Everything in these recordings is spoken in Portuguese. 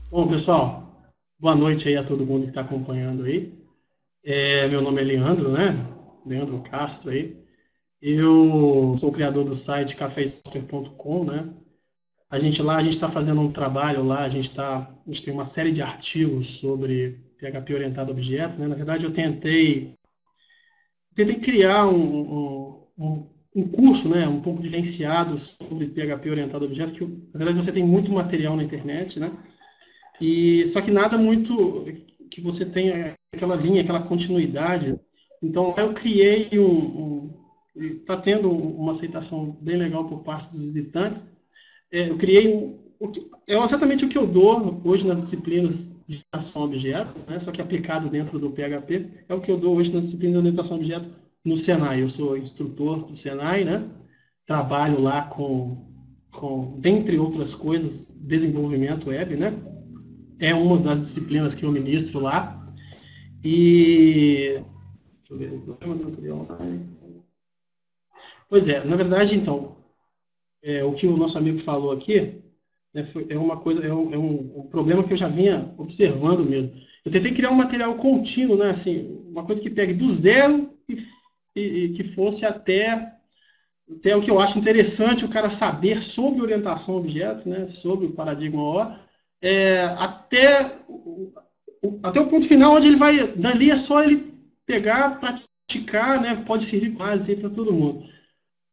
Bom, pessoal, boa noite aí a todo mundo que está acompanhando aí. Meu nome é Leandro, né? Leandro Castro aí. Eu sou o criador do site cafesoftware.com, né? A gente está fazendo um trabalho lá, a gente tem uma série de artigos sobre PHP orientado a objetos, né? Na verdade, tentei criar um curso, né? Um pouco diferenciado sobre PHP orientado a objetos, que na verdade você tem muito material na internet, né? E só que nada muito que você tenha aquela linha, aquela continuidade. Então eu criei está tendo uma aceitação bem legal por parte dos visitantes. Eu criei é exatamente o que eu dou hoje nas disciplinas de orientação a objeto, né? Só que aplicado dentro do PHP, é o que eu dou hoje nas disciplinas de orientação a objeto no Senai. Eu sou instrutor do Senai, né? Trabalho lá dentre outras coisas, desenvolvimento web, né? É uma das disciplinas que eu ministro lá. E. Deixa eu ver, o problema do material online. Pois é, na verdade, então, o que o nosso amigo falou aqui é uma coisa, um problema que eu já vinha observando mesmo. Eu tentei criar um material contínuo, né? Assim, uma coisa que pegue do zero e que fosse até o que eu acho interessante o cara saber sobre orientação a objetos, né? Sobre o paradigma O, até até o ponto final onde ele vai, dali é só ele pegar, praticar, né? Pode servir quase para todo mundo.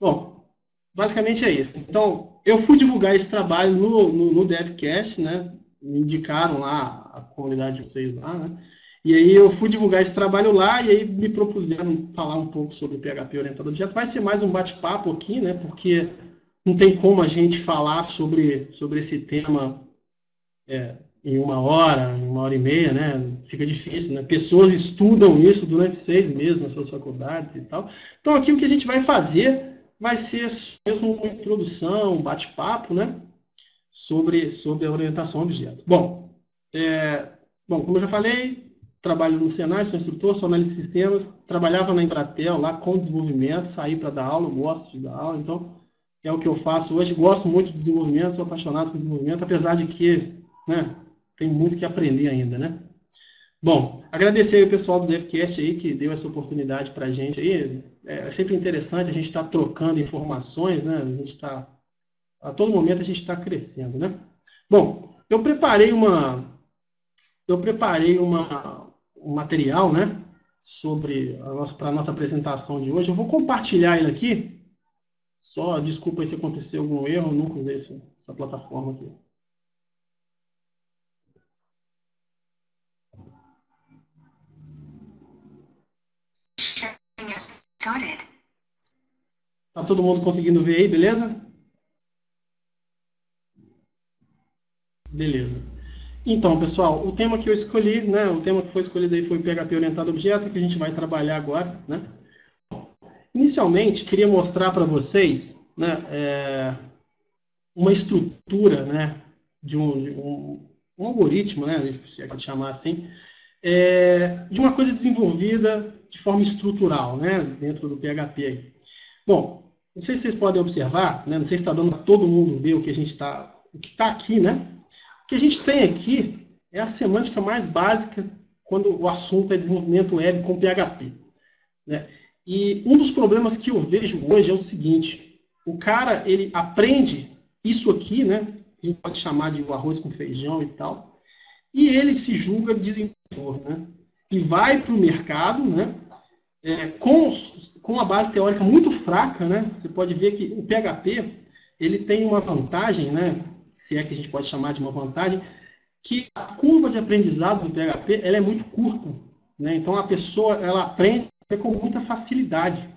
Bom, basicamente é isso. Então, eu fui divulgar esse trabalho no DevCast, né? Me indicaram lá a comunidade de vocês lá, né? E aí eu fui divulgar esse trabalho lá e aí me propuseram falar um pouco sobre o PHP orientado a objeto. Vai ser mais um bate-papo aqui, né? Porque não tem como a gente falar sobre esse tema em uma hora e meia, né? Fica difícil, né? Pessoas estudam isso durante 6 meses nas suas faculdades e tal. Então, aqui o que a gente vai fazer vai ser mesmo uma introdução, um bate-papo, né? Sobre a orientação a objeto. É, como eu já falei, trabalho no Senai, sou instrutor, sou analista de sistemas, trabalhava na Embratel lá com desenvolvimento, saí para dar aula, gosto de dar aula, então é o que eu faço hoje. Gosto muito de desenvolvimento, sou apaixonado por desenvolvimento, apesar de que, né, tem muito que aprender ainda, né? Bom, agradecer aí o pessoal do DevCast aí que deu essa oportunidade para a gente aí. É sempre interessante a gente estar trocando informações, né? A gente está a todo momento a gente está crescendo, né? Bom, eu preparei um material, né? Para a nossa apresentação de hoje. Eu vou compartilhar ele aqui. Só desculpa aí se aconteceu algum erro, eu nunca usei essa plataforma aqui. Tá todo mundo conseguindo ver aí, beleza? Beleza. Então, pessoal, o tema que eu escolhi, né? O tema que foi escolhido aí foi PHP orientado a objeto, que a gente vai trabalhar agora, né? Inicialmente, queria mostrar para vocês, né, uma estrutura, né, de um algoritmo, né, se é que chamar assim, de uma coisa desenvolvida de forma estrutural, né, dentro do PHP. Bom, não sei se vocês podem observar, né, não sei se está dando para todo mundo ver o que está aqui, né? O que a gente tem aqui é a semântica mais básica quando o assunto é desenvolvimento web com PHP. Né? E um dos problemas que eu vejo hoje é o seguinte: o cara ele aprende isso aqui, né? A gente pode chamar de arroz com feijão e tal, e ele se julga desenvolvedor, né? E vai para o mercado, né? Com uma base teórica muito fraca, né? Você pode ver que o PHP ele tem uma vantagem, né? Se é que a gente pode chamar de uma vantagem, que a curva de aprendizado do PHP ela é muito curta, né? Então a pessoa ela aprende com muita facilidade.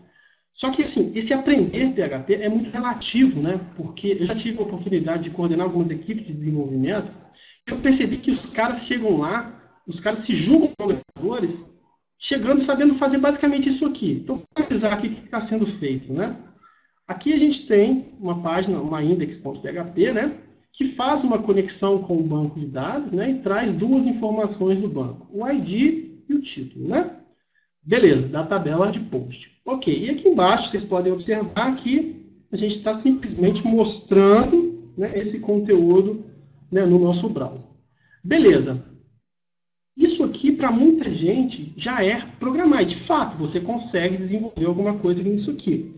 Só que assim, esse aprender PHP é muito relativo, né? Porque eu já tive a oportunidade de coordenar algumas equipes de desenvolvimento, eu percebi que os caras chegam lá, os caras se julgam programadores, chegando sabendo fazer basicamente isso aqui. Então, vou analisar aqui o que está sendo feito, né? Aqui a gente tem uma página, uma index.php, né, que faz uma conexão com o banco de dados, né, e traz duas informações do banco, o ID e o título, né? Beleza, da tabela de post. Ok, e aqui embaixo vocês podem observar que a gente está simplesmente mostrando, né, esse conteúdo, né, no nosso browser. Beleza. Isso aqui, para muita gente, já é programar. E, de fato, você consegue desenvolver alguma coisa nisso aqui.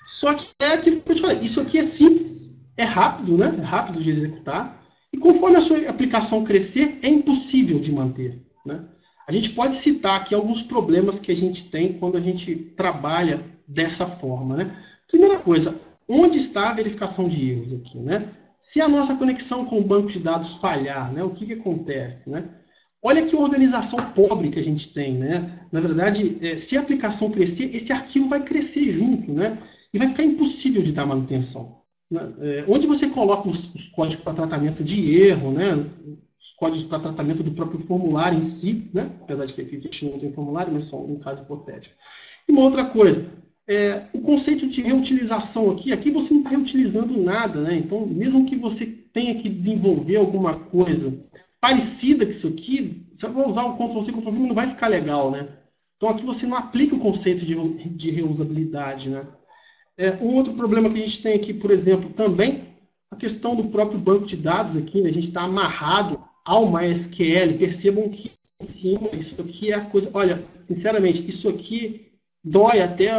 Só que é aquilo que eu te falei. Isso aqui é simples, é rápido, né? É rápido de executar. E conforme a sua aplicação crescer, é impossível de manter, né? A gente pode citar aqui alguns problemas que a gente tem quando a gente trabalha dessa forma, né? Primeira coisa, onde está a verificação de erros aqui, né? Se a nossa conexão com o banco de dados falhar, né? O que acontece, né? Olha que organização pobre que a gente tem, né? Na verdade, se a aplicação crescer, esse arquivo vai crescer junto, né? E vai ficar impossível de dar manutenção. Onde você coloca os códigos para tratamento de erro, né? Os códigos para tratamento do próprio formulário em si, né? Apesar de que aqui a gente não tem formulário, mas só um caso hipotético. E uma outra coisa, o conceito de reutilização aqui você não está reutilizando nada, né? Então, mesmo que você tenha que desenvolver alguma coisa parecida com isso aqui, você vai usar o Ctrl+C, Ctrl+V, não vai ficar legal, né? Então, aqui você não aplica o conceito de reusabilidade, né? Um outro problema que a gente tem aqui, por exemplo, também, a questão do próprio banco de dados aqui, né? A gente está amarrado ao MySQL. Percebam que em cima, isso aqui é a coisa... Olha, sinceramente, isso aqui dói até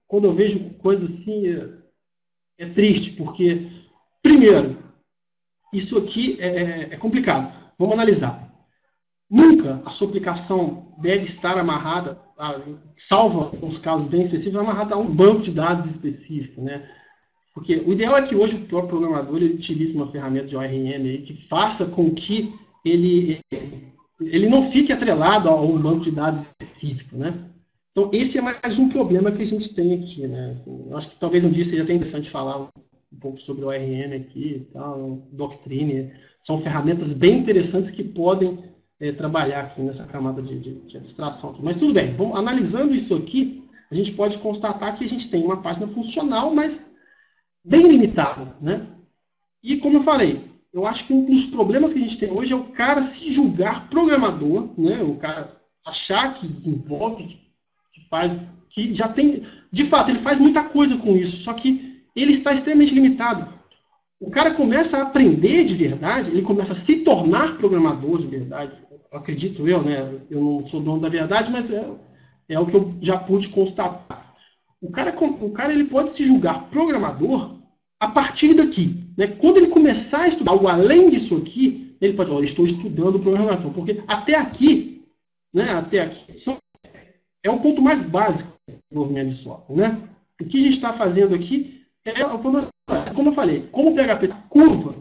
quando eu vejo coisa assim, é triste, porque, primeiro, isso aqui é complicado. Vamos analisar. Nunca a sua aplicação deve estar amarrada, salvo os casos bem específicos, amarrada a um banco de dados específico, né? Porque o ideal é que hoje o próprio programador ele utilize uma ferramenta de ORM aí que faça com que ele não fique atrelado a um banco de dados específico, né? Então, esse é mais um problema que a gente tem aqui, né? Assim, eu acho que talvez um dia seja até interessante falar um pouco sobre o ORM aqui e tal, Doctrine. São ferramentas bem interessantes que podem trabalhar aqui nessa camada de abstração. Mas tudo bem, analisando isso aqui, a gente pode constatar que a gente tem uma página funcional, mas bem limitada, né? E como eu falei, eu acho que um dos problemas que a gente tem hoje é o cara se julgar programador, né? O cara achar que desenvolve, que faz, que já tem... De fato, ele faz muita coisa com isso, só que ele está extremamente limitado. O cara começa a aprender de verdade, ele começa a se tornar programador de verdade, acredito eu, né? Eu não sou dono da verdade, mas é o que eu já pude constatar. O cara ele pode se julgar programador a partir daqui, né? Quando ele começar a estudar algo além disso aqui, ele pode falar, eu estou estudando programação, porque até aqui, né? Até aqui é o ponto mais básico do desenvolvimento de software, né? O que a gente está fazendo aqui como eu falei, como o PHP curva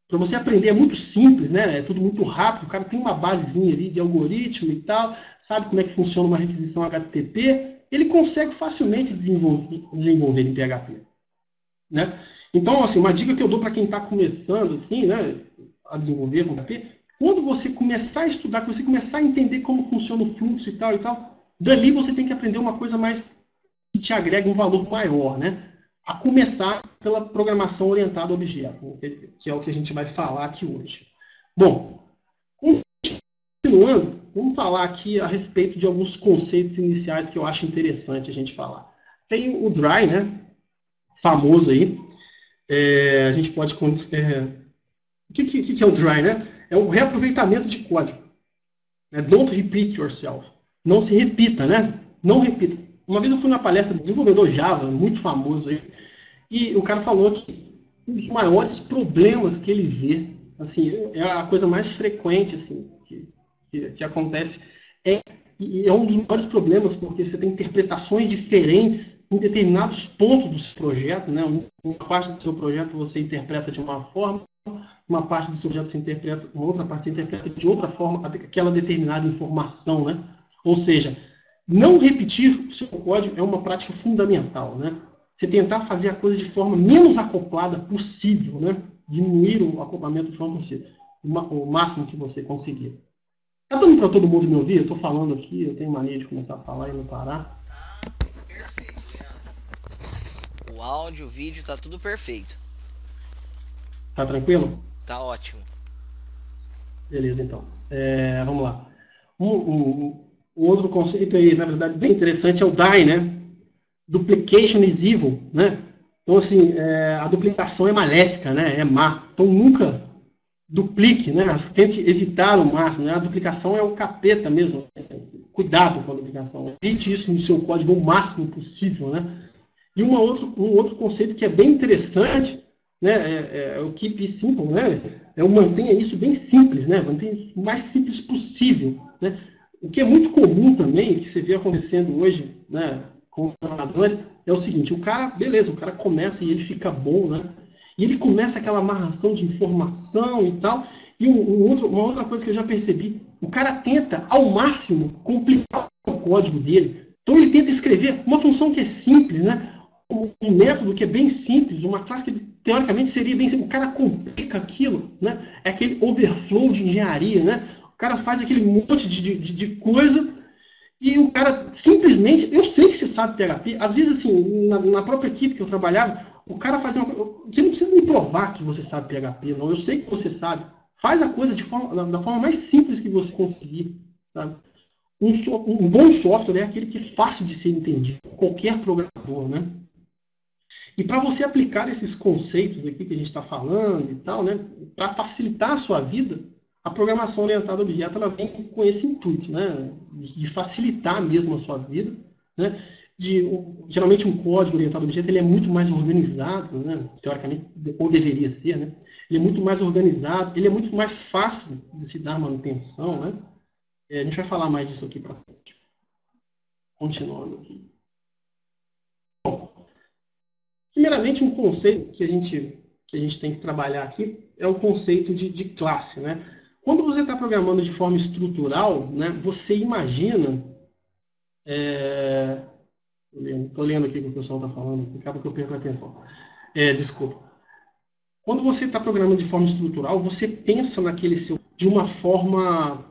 para você aprender é muito simples, né? É tudo muito rápido, o cara tem uma basezinha ali de algoritmo e tal, sabe como é que funciona uma requisição HTTP, ele consegue facilmente desenvolver em PHP, né? Então, assim, uma dica que eu dou para quem está começando, assim, né, a desenvolver com PHP, quando você começar a estudar, quando você começar a entender como funciona o fluxo e tal, dali você tem que aprender uma coisa mais que te agrega um valor maior, né? A começar pela programação orientada a objeto, que é o que a gente vai falar aqui hoje. Bom, continuando, vamos falar aqui a respeito de alguns conceitos iniciais que eu acho interessante a gente falar. Tem o Dry, né? Famoso aí. A gente pode... O que é o Dry, né? É o reaproveitamento de código. Don't repeat yourself. Não se repita, né? Não repita. Uma vez eu fui numa palestra de desenvolvedor Java, muito famoso aí, e o cara falou que um dos maiores problemas que ele vê, assim, é a coisa mais frequente, assim, que acontece, e é um dos maiores problemas, porque você tem interpretações diferentes em determinados pontos do seu projeto, né? Uma parte do seu projeto você interpreta de uma forma, uma parte do seu projeto você interpreta, uma outra parte você interpreta de outra forma aquela determinada informação, né? Ou seja, não repetir o seu código é uma prática fundamental, né? Você tentar fazer a coisa de forma menos acoplada possível, né? Diminuir o acoplamento de forma possível, o máximo que você conseguir. Tá dando para todo mundo me ouvir? Eu estou falando aqui, eu tenho mania de começar a falar e não parar. Perfeito, Leandro. O áudio, o vídeo, tá tudo perfeito. Tá tranquilo? Tá ótimo. Beleza, então. Vamos lá. Um outro conceito aí, na verdade, bem interessante é o DIE, né? Duplication is evil, né? Então, assim, a duplicação é maléfica, né? É má. Então, duplique, né? Tente evitar o máximo, né? A duplicação é o capeta mesmo. Cuidado com a duplicação. Evite isso no seu código o máximo possível, né? E um outro conceito que é bem interessante, né? É o Keep Simple, né? É o mantenha isso bem simples, né? Mantenha o mais simples possível, né? O que é muito comum também, que você vê acontecendo hoje, né? Com programadores, é o seguinte: o cara, beleza, o cara começa e ele fica bom, né? E ele começa aquela amarração de informação e tal. E uma outra coisa que eu já percebi, o cara tenta, ao máximo, complicar o código dele. Então ele tenta escrever uma função que é simples, né? Um método que é bem simples, uma classe que teoricamente seria bem simples. O cara complica aquilo, né? É aquele overflow de engenharia, né? O cara faz aquele monte de coisa e o cara simplesmente... Eu sei que você sabe PHP. Às vezes, assim, na própria equipe que eu trabalhava, o cara fazia uma coisa... Você não precisa me provar que você sabe PHP, não. Eu sei que você sabe. Faz a coisa da forma mais simples que você conseguir, sabe? Um bom software é aquele que é fácil de ser entendido por qualquer programador, né? E para você aplicar esses conceitos aqui que a gente está falando e tal, né? Para facilitar a sua vida, a programação orientada a objeto ela vem com esse intuito, né? De facilitar mesmo a sua vida, né? Geralmente um código orientado a objeto ele é muito mais organizado, né? Teoricamente, ou deveria ser, né? Ele é muito mais organizado, ele é muito mais fácil de se dar manutenção, né? A gente vai falar mais disso aqui para frente. Continuando aqui. Bom, primeiramente, um conceito que a gente tem que trabalhar aqui é o conceito de classe, né? Quando você está programando de forma estrutural, né, você imagina... Estou lendo aqui o que o pessoal está falando, acaba que eu perco a atenção. Desculpa. Quando você está programando de forma estrutural, você pensa naquele seu de uma forma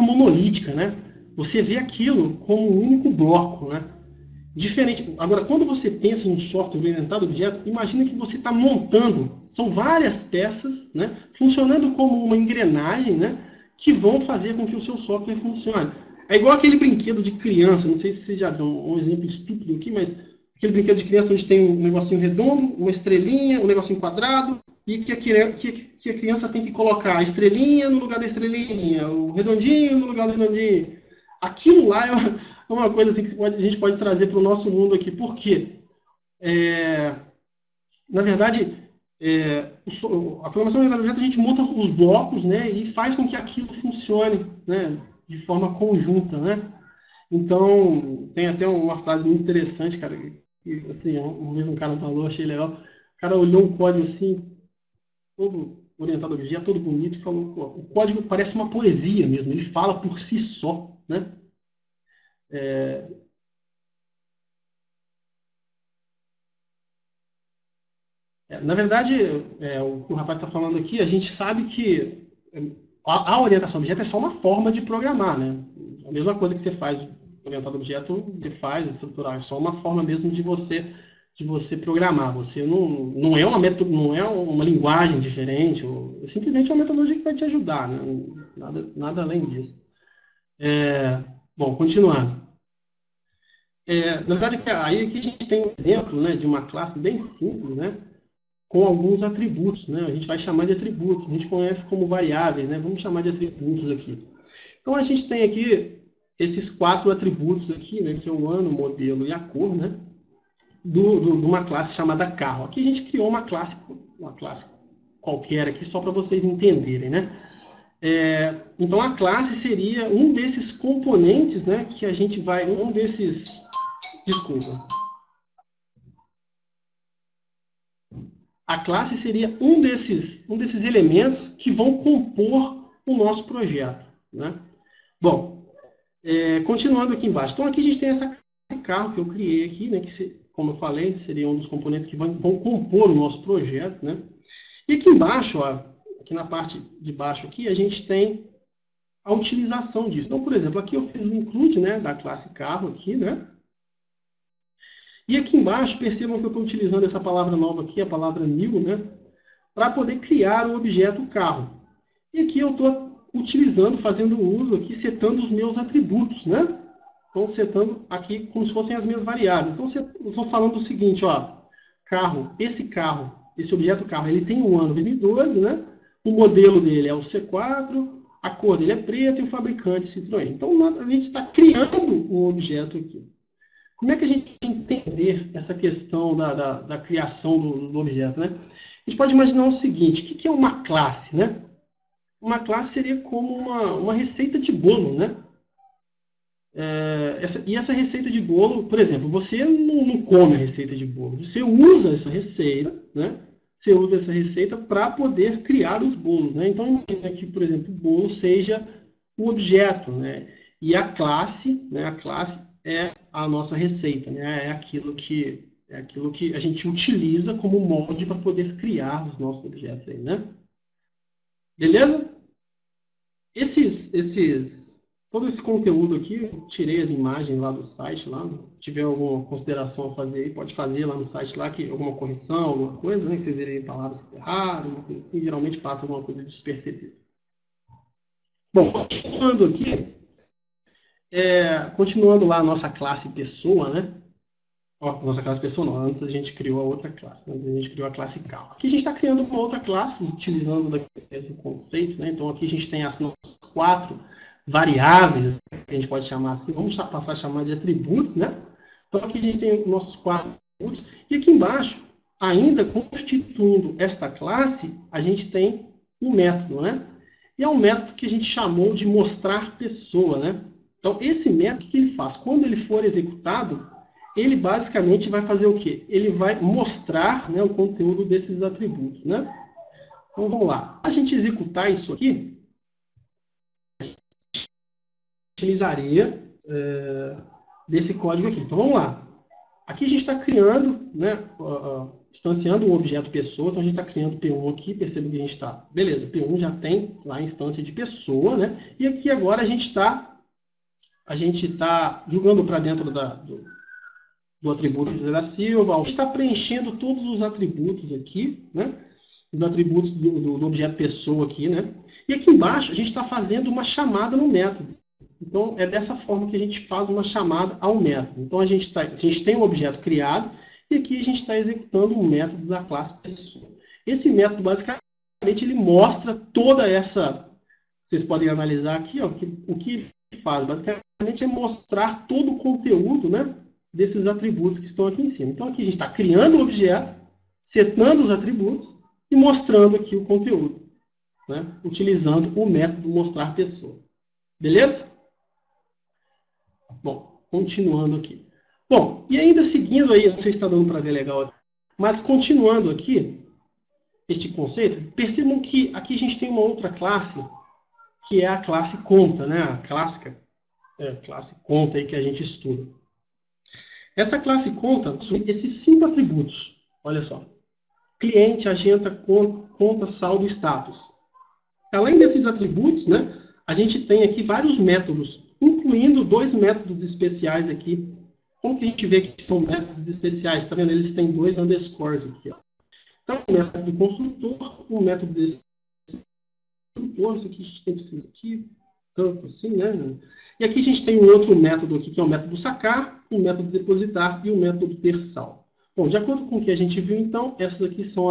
monolítica, né? Você vê aquilo como um único bloco, né? Diferente. Agora, quando você pensa em um software orientado a objeto, imagina que você está montando, são várias peças, né? Funcionando como uma engrenagem, né? Que vão fazer com que o seu software funcione. É igual aquele brinquedo de criança, não sei se você já deu um exemplo estúpido aqui, mas aquele brinquedo de criança onde tem um negocinho redondo, uma estrelinha, um negocinho quadrado, e que a criança tem que colocar a estrelinha no lugar da estrelinha, o redondinho no lugar do redondinho. Aquilo lá é uma coisa assim que a gente pode trazer para o nosso mundo aqui. Por quê? Na verdade, a programação orientada a objeto, a gente monta os blocos, né, e faz com que aquilo funcione, né, de forma conjunta, né? Então, tem até uma frase muito interessante, cara, que assim, um cara falou, achei legal. O cara olhou um código assim, todo orientado a objeto, todo bonito, e falou, pô, o código parece uma poesia mesmo, ele fala por si só, né? Na verdade, o que o rapaz está falando aqui, a gente sabe que a orientação a objeto é só uma forma de programar, né? A mesma coisa que você faz orientado a objeto, você faz estrutural, é só uma forma mesmo de você programar. Você não é não é uma linguagem diferente, é simplesmente uma metodologia que vai te ajudar, né? Nada além disso. Bom, continuando. Na verdade, aí aqui a gente tem um exemplo, né, de uma classe bem simples, né, com alguns atributos, né? A gente vai chamar de atributos, a gente conhece como variáveis, né? Vamos chamar de atributos aqui. Então a gente tem aqui esses 4 atributos aqui, né, que é o ano, o modelo e a cor, né, de uma classe chamada carro. Aqui a gente criou uma classe qualquer aqui só para vocês entenderem, né? Então a classe seria um desses componentes, né, que a gente vai, desculpa. A classe seria um desses elementos que vão compor o nosso projeto, né? Bom, continuando aqui embaixo. Então, aqui a gente tem essa classe carro que eu criei aqui, né? Que, como eu falei, seria um dos componentes que vão compor o nosso projeto, né? E aqui embaixo, ó, aqui na parte de baixo aqui, a gente tem a utilização disso. Então, por exemplo, aqui eu fiz o include, né, da classe carro aqui, né? E aqui embaixo, percebam que eu estou utilizando essa palavra nova aqui, a palavra new, né, para poder criar o objeto carro. E aqui eu estou utilizando, fazendo uso aqui, setando os meus atributos, né? Então, setando aqui como se fossem as minhas variáveis. Então, eu estou falando o seguinte, ó, esse objeto carro, ele tem um ano 2012, né? o modelo dele é o C4, a cor dele é preta e o fabricante Citroën. Então, a gente está criando um objeto aqui. Como é que a gente entender essa questão da criação do objeto, né? A gente pode imaginar o seguinte, o que é uma classe, né? Uma classe seria como uma receita de bolo, né? Essa receita de bolo, por exemplo, você não come a receita de bolo, você usa essa receita, né? Você usa essa receita para poder criar os bolos, né? Então, imagina que, por exemplo, o bolo seja o objeto, né? E a classe, né? A classe é a nossa receita, né? É aquilo que a gente utiliza como molde para poder criar os nossos objetos aí, né? Beleza? Todo esse conteúdo aqui, eu tirei as imagens lá do site, lá, se tiver alguma consideração a fazer aí, pode fazer lá no site lá, que alguma correção, alguma coisa, né, que vocês verem palavras erradas, alguma coisa assim, geralmente passa alguma coisa despercebida. Bom, continuando lá a nossa classe pessoa, né? Nossa classe pessoa não, antes a gente criou a outra classe, né? A gente criou a classe carro. Aqui a gente está criando uma outra classe, utilizando o conceito, né? Então aqui a gente tem as nossas 4 variáveis, que a gente pode chamar assim, vamos passar a chamar de atributos, né? Então aqui a gente tem os nossos 4 atributos, e aqui embaixo, ainda constituindo esta classe, a gente tem um método, né? E é um método que a gente chamou de mostrar pessoa, né? Então esse método, o que ele faz? Quando ele for executado, ele basicamente vai fazer o quê? Ele vai mostrar, né, o conteúdo desses atributos, né? Então vamos lá. Para a gente executar isso aqui, utilizaria desse código aqui. Então vamos lá. Aqui a gente está criando, né, instanciando um objeto pessoa, então a gente está criando P1 aqui, perceba que a gente está, beleza, P1 já tem lá a instância de pessoa, né? E aqui agora a gente está jogando para dentro do atributo de José da Silva, está preenchendo todos os atributos aqui, né? Os atributos do objeto pessoa aqui, né? E aqui embaixo a gente está fazendo uma chamada no método. Então é dessa forma que a gente faz uma chamada ao método. Então a gente tem um objeto criado e aqui a gente está executando um método da classe pessoa. Esse método basicamente ele mostra toda essa, vocês podem analisar aqui, ó, o que ele faz basicamente é mostrar todo o conteúdo, né, desses atributos que estão aqui em cima. Então, aqui a gente está criando o objeto, setando os atributos e mostrando aqui o conteúdo, né? Utilizando o método mostrar pessoa. Beleza? Bom, continuando aqui. Bom, e ainda seguindo aí, não sei se está dando para ver legal aqui, mas continuando aqui, este conceito, percebam que aqui a gente tem uma outra classe, que é a classe conta, né? A clássica classe conta aí que a gente estuda. Essa classe conta esses 5 atributos. Olha só. Cliente, agenda, conta, saldo e status. Além desses atributos, né, a gente tem aqui vários métodos, incluindo 2 métodos especiais aqui. Como que a gente vê que são métodos especiais? Está vendo? Eles têm 2 underscores aqui. Ó. Então, o método do construtor, o método desse construtor, isso aqui a gente tem preciso aqui, tanto assim, né? E aqui a gente tem um outro método aqui, que é o método sacar, o método depositar e o método ter saldo. Bom, de acordo com o que a gente viu, então, essas aqui são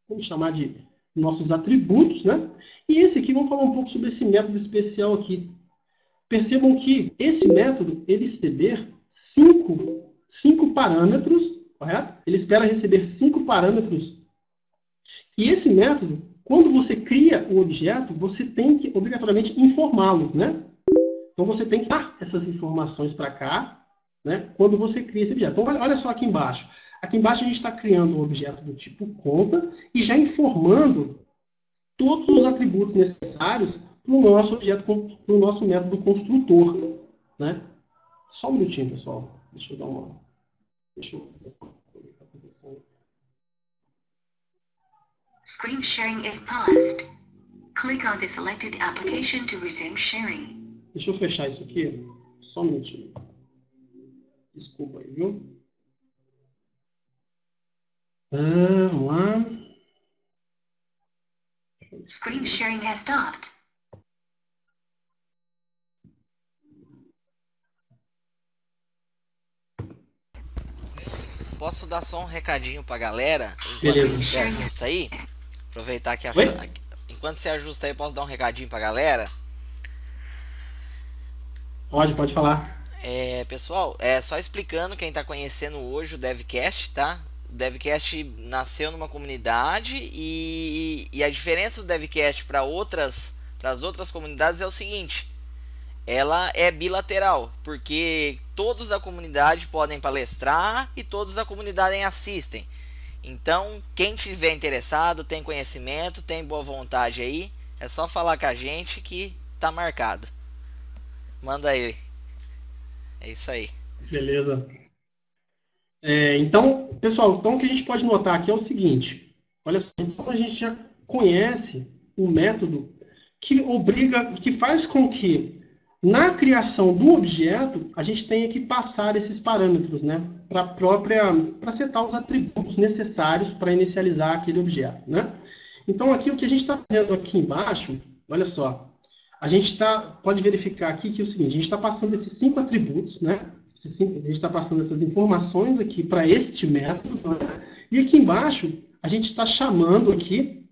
vamos chamar de nossos atributos, né? E esse aqui, vamos falar um pouco sobre esse método especial aqui. Percebam que esse método, ele receber 5 parâmetros, correto? Ele espera receber 5 parâmetros. E esse método, quando você cria o objeto, você tem que, obrigatoriamente, informá-lo, né? Então, você tem que dar essas informações para cá, né, quando você cria esse objeto. Então, olha só aqui embaixo. Aqui embaixo a gente está criando um objeto do tipo conta e já informando todos os atributos necessários para o nosso objeto, para o nosso método construtor. Né? Só um minutinho, pessoal. Deixa eu dar uma... Deixa eu ver o que está acontecendo. Screen sharing is paused. Click on the selected application to resume sharing. Deixa eu fechar isso aqui. Só um minutinho. Desculpa aí, viu? Vamos lá. Screen sharing has stopped. Posso dar só um recadinho pra galera? Beleza. Enquanto está aí? Aproveitar que enquanto você ajusta aí, posso dar um recadinho pra galera? Pode falar. Pessoal, só explicando quem está conhecendo hoje o DevCast, tá? O DevCast nasceu numa comunidade e a diferença do DevCast para as outras comunidades é o seguinte: ela é bilateral, porque todos da comunidade podem palestrar e todos da comunidade assistem. Então, quem tiver interessado, tem conhecimento, tem boa vontade aí, é só falar com a gente que tá marcado. Manda aí. É isso aí. Beleza. Então, pessoal, o que a gente pode notar aqui é o seguinte. Olha só, então a gente já conhece um método que faz com que, na criação do objeto, a gente tenha que passar esses parâmetros, né? Para setar os atributos necessários para inicializar aquele objeto, né? Então, aqui o que a gente está fazendo aqui embaixo, olha só. A gente pode verificar aqui que é o seguinte, a gente está passando esses 5 atributos, né? A gente está passando essas informações aqui para este método, né? E aqui embaixo, a gente está chamando aqui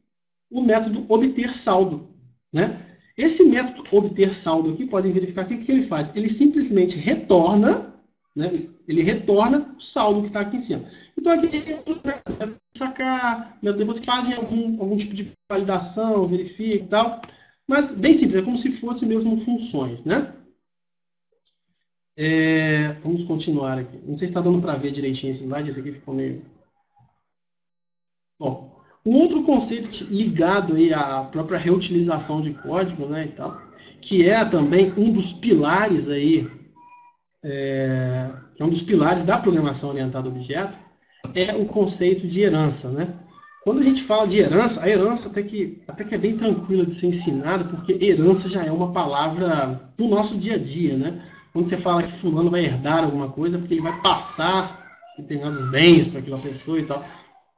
o método obter saldo, né? Esse método obter saldo aqui, podem verificar aqui o que ele faz. Ele simplesmente retorna, né? Ele retorna o saldo que está aqui em cima. Então, aqui, sacar, depois que fazem algum tipo de validação, verifica e tal. Mas, bem simples, é como se fossem mesmo funções, né? Vamos continuar aqui. Não sei se está dando para ver direitinho esse slide, esse aqui ficou meio... Bom, um outro conceito ligado aí à própria reutilização de código, né, e tal, que é também um dos pilares aí, que é um dos pilares da programação orientada a objeto, é o conceito de herança, né? Quando a gente fala de herança, a herança até que é bem tranquila de ser ensinada, porque herança já é uma palavra do nosso dia a dia, né? Quando você fala que fulano vai herdar alguma coisa, porque ele vai passar determinados bens para aquela pessoa e tal.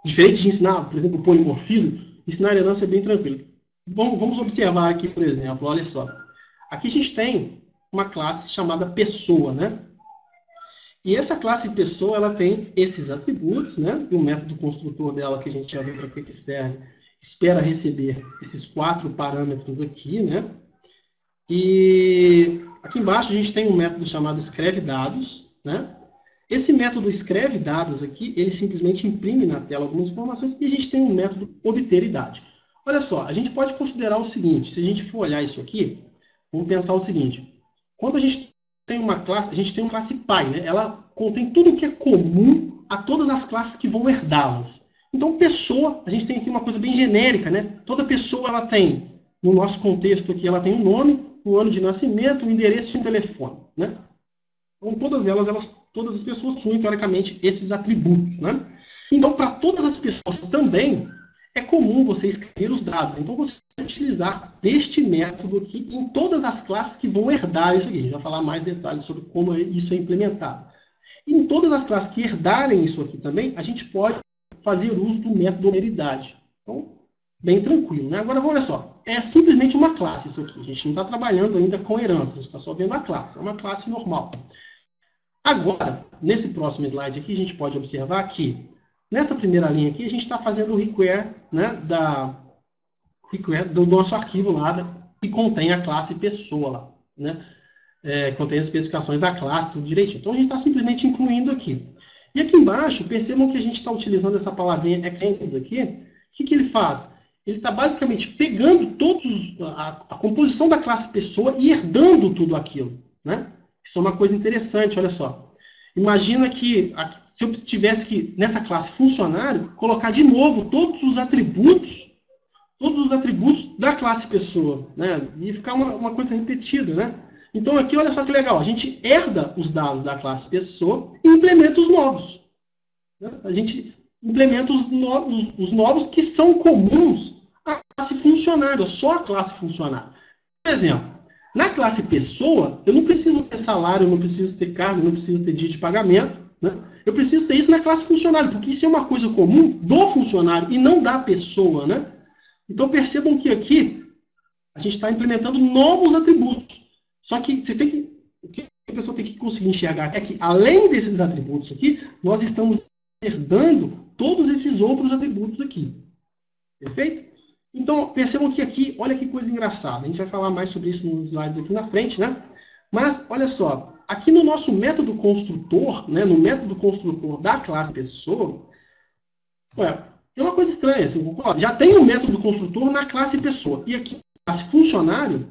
Diferente de ensinar, por exemplo, o polimorfismo, ensinar herança é bem tranquilo. Vamos observar aqui, por exemplo, olha só. Aqui a gente tem uma classe chamada pessoa, né? E essa classe pessoa, ela tem esses atributos, né? E o método construtor dela, que a gente já viu para que serve, espera receber esses 4 parâmetros aqui, né? E aqui embaixo a gente tem um método chamado escreve dados, né? Esse método escreve dados aqui, ele simplesmente imprime na tela algumas informações e a gente tem um método obter idade. Olha só, a gente pode considerar o seguinte, se a gente for olhar isso aqui, vamos pensar o seguinte, quando a gente tem uma classe, a gente tem uma classe pai, né? Ela contém tudo o que é comum a todas as classes que vão herdá-las. Então, pessoa, a gente tem aqui uma coisa bem genérica, né? Toda pessoa, ela tem, no nosso contexto aqui, ela tem um nome, um ano de nascimento, um endereço e um telefone, né? Então, todas as pessoas possuem, teoricamente, esses atributos, né? Então, para todas as pessoas também, é comum você escrever os dados. Então, você vai utilizar deste método aqui em todas as classes que vão herdar isso aqui. A gente vai falar mais detalhes sobre como isso é implementado. E em todas as classes que herdarem isso aqui também, a gente pode fazer uso do método obter-idade. Então, bem tranquilo, né? Agora, olha só. É simplesmente uma classe isso aqui. A gente não está trabalhando ainda com herança. A gente está só vendo a classe. É uma classe normal. Agora, nesse próximo slide aqui, a gente pode observar que nessa primeira linha aqui, a gente está fazendo o require, né, do nosso arquivo lá, que contém a classe pessoa lá, né? Contém as especificações da classe, tudo direitinho. Então, a gente está simplesmente incluindo aqui. E aqui embaixo, percebam que a gente está utilizando essa palavrinha extends aqui. O que ele faz? Ele está basicamente pegando a composição da classe pessoa e herdando tudo aquilo, né? Isso é uma coisa interessante, olha só. Imagina que se eu tivesse que, nessa classe funcionário, colocar de novo todos os atributos da classe pessoa, né? E ficar uma coisa repetida, né? Então aqui, olha só que legal, a gente herda os dados da classe pessoa e implementa os novos. Né? A gente implementa os novos que são comuns à classe funcionário, só a classe funcionário. Por exemplo, na classe pessoa, eu não preciso ter salário, eu não preciso ter cargo, eu não preciso ter dia de pagamento. Né? Eu preciso ter isso na classe funcionário, porque isso é uma coisa comum do funcionário e não da pessoa. Né? Então, percebam que aqui a gente está implementando novos atributos. Só que o que a pessoa tem que conseguir enxergar é que, além desses atributos aqui, nós estamos herdando todos esses outros atributos aqui. Perfeito? Então, percebam que aqui, olha que coisa engraçada. A gente vai falar mais sobre isso nos slides aqui na frente, né? Mas, olha só, aqui no nosso método construtor, né, no método construtor da classe pessoa, ué, é uma coisa estranha, assim, concorda? Já tem o método construtor na classe pessoa. E aqui, a classe funcionário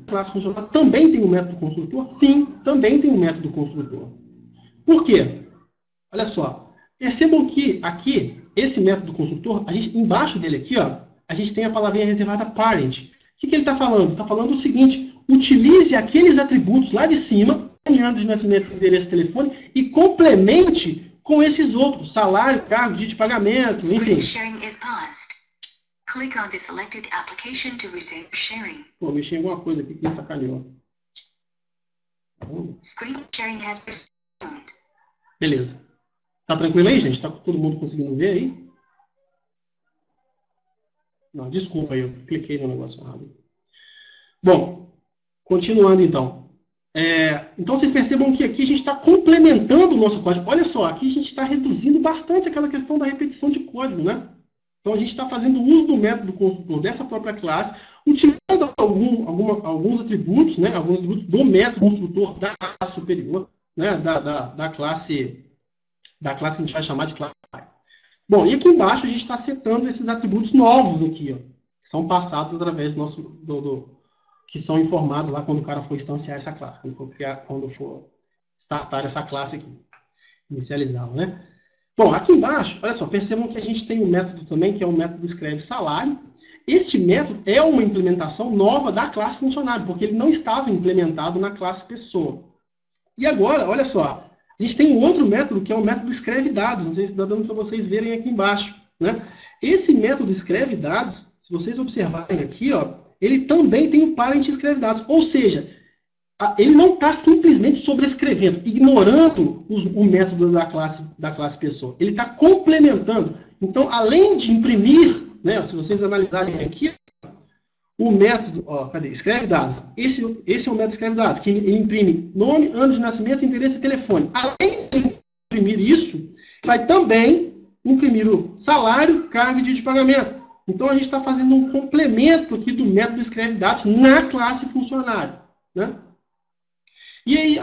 também tem um método construtor? Sim, também tem um método construtor. Por quê? Olha só, percebam que aqui, esse método construtor, a gente, embaixo dele aqui, ó, a gente tem a palavrinha reservada parent. O que ele está falando? Ele está falando o seguinte: utilize aqueles atributos lá de cima, ano de nascimento, endereço, telefone, e complemente com esses outros: salário, cargo, dia de pagamento, enfim. Screen sharing is paused. Click on the selected application to resume sharing. Pô, mexi em alguma coisa aqui que me sacaneou. Screen sharing has resumed. Beleza. Tá tranquilo aí, gente? Tá todo mundo conseguindo ver aí? Não, desculpa aí, eu cliquei no negócio errado. Bom, continuando então. Então vocês percebam que aqui a gente está complementando o nosso código. Olha só, aqui a gente está reduzindo bastante aquela questão da repetição de código, né? Então a gente está fazendo uso do método construtor dessa própria classe, utilizando alguns atributos, né? Alguns atributos do método construtor da classe superior, né? Da classe que a gente vai chamar de classe. Bom, e aqui embaixo a gente está setando esses atributos novos aqui, ó, que são passados através do nosso que são informados lá quando o cara for instanciar essa classe, quando for startar essa classe aqui, inicializá-la, né? Bom, aqui embaixo, olha só, percebam que a gente tem um método também, que é o método escreve salário. Este método é uma implementação nova da classe funcionário, porque ele não estava implementado na classe pessoa. E agora, olha só, a gente tem um outro método, que é o método escreve dados. Não sei se está dando para vocês verem aqui embaixo, né? Esse método escreve dados, se vocês observarem aqui, ó, ele também tem o parent escreve dados. Ou seja, ele não está simplesmente sobrescrevendo, ignorando o método da classe pessoa. Ele está complementando. Então, além de imprimir, né, se vocês analisarem aqui, o método, ó, cadê? Escreve dados. Esse é o método escreve dados, que ele imprime nome, ano de nascimento, endereço e telefone. Além de imprimir isso, vai também imprimir o salário, cargo e dia de pagamento. Então, a gente está fazendo um complemento aqui do método escreve dados na classe funcionário, né? E aí,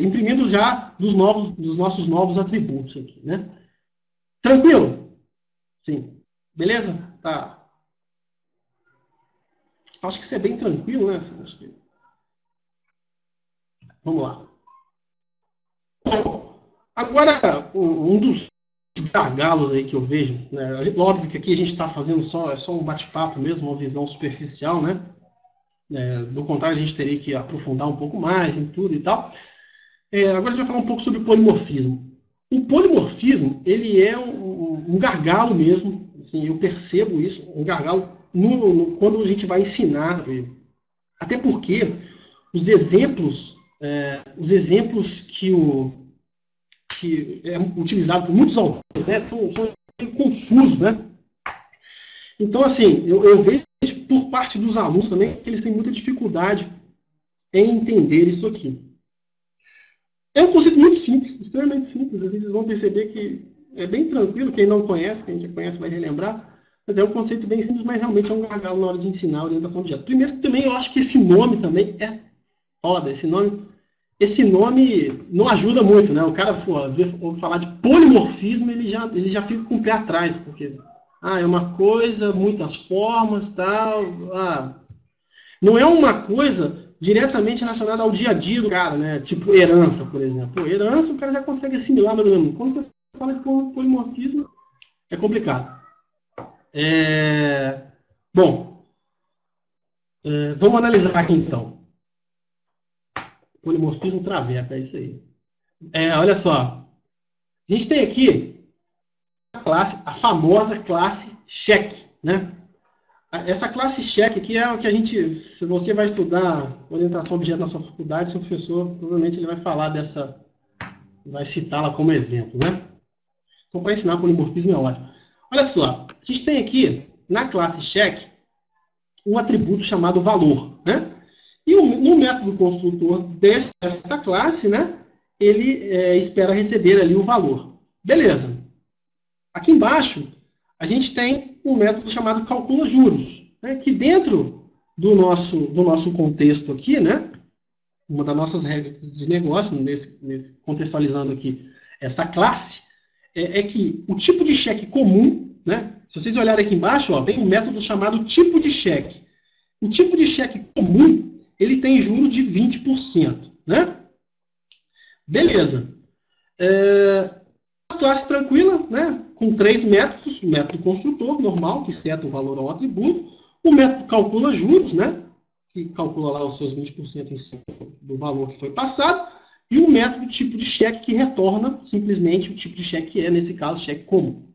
imprimindo já dos nossos novos atributos aqui, né? Tranquilo? Sim. Beleza? Tá. Acho que isso é bem tranquilo, né? Vamos lá. Bom, agora, um dos gargalos aí que eu vejo, né? Óbvio que aqui a gente está fazendo só um bate-papo mesmo, uma visão superficial, né? Do contrário, a gente teria que aprofundar um pouco mais em tudo e tal. Agora a gente vai falar um pouco sobre polimorfismo. O polimorfismo, ele é um gargalo mesmo, assim, eu percebo isso, um gargalo quando a gente vai ensinar. Até porque os exemplos que é utilizado por muitos autores, né, são meio confusos, né? Então, assim, eu vejo por parte dos alunos também que eles têm muita dificuldade em entender isso aqui. É um conceito muito simples, extremamente simples. Às vezes vocês vão perceber que é bem tranquilo. Quem não conhece, quem já conhece vai relembrar. Mas é um conceito bem simples, mas realmente é um gargalo na hora de ensinar a orientação objeto. Primeiro, também eu acho que esse nome também é foda. Esse nome não ajuda muito, né? O cara, ouve falar de polimorfismo, ele já fica com o pé atrás, porque é uma coisa, muitas formas, tal. Não é uma coisa diretamente relacionada ao dia a dia do cara, né? Tipo herança, por exemplo. Herança o cara já consegue assimilar, mas quando você fala de polimorfismo, é complicado. Bom, vamos analisar aqui então. Polimorfismo traveco, é isso aí. Olha só. A gente tem aqui a famosa classe check, né? Essa classe check aqui é o que a gente, se você vai estudar orientação objeto na sua faculdade, seu professor provavelmente ele vai falar vai citá-la como exemplo, né? Então, para ensinar polimorfismo é ótimo. Olha só, a gente tem aqui na classe check um atributo chamado valor, né? E no método construtor dessa classe, né, ele espera receber ali o valor. Beleza. Aqui embaixo, a gente tem um método chamado calcula juros, né, que dentro do nosso contexto aqui, né, uma das nossas regras de negócio, contextualizando aqui essa classe, é que o tipo de cheque comum, né, se vocês olharem aqui embaixo, ó, tem um método chamado tipo de cheque. O tipo de cheque comum, ele tem juros de 20%, né? Beleza. A classe tranquila, né, com 3 métodos: o método construtor, normal, que seta o valor ao atributo; o método calcula juros, né, que calcula lá os seus 20% em cima do valor que foi passado; e o método tipo de cheque, que retorna simplesmente o tipo de cheque, que é, nesse caso, cheque comum.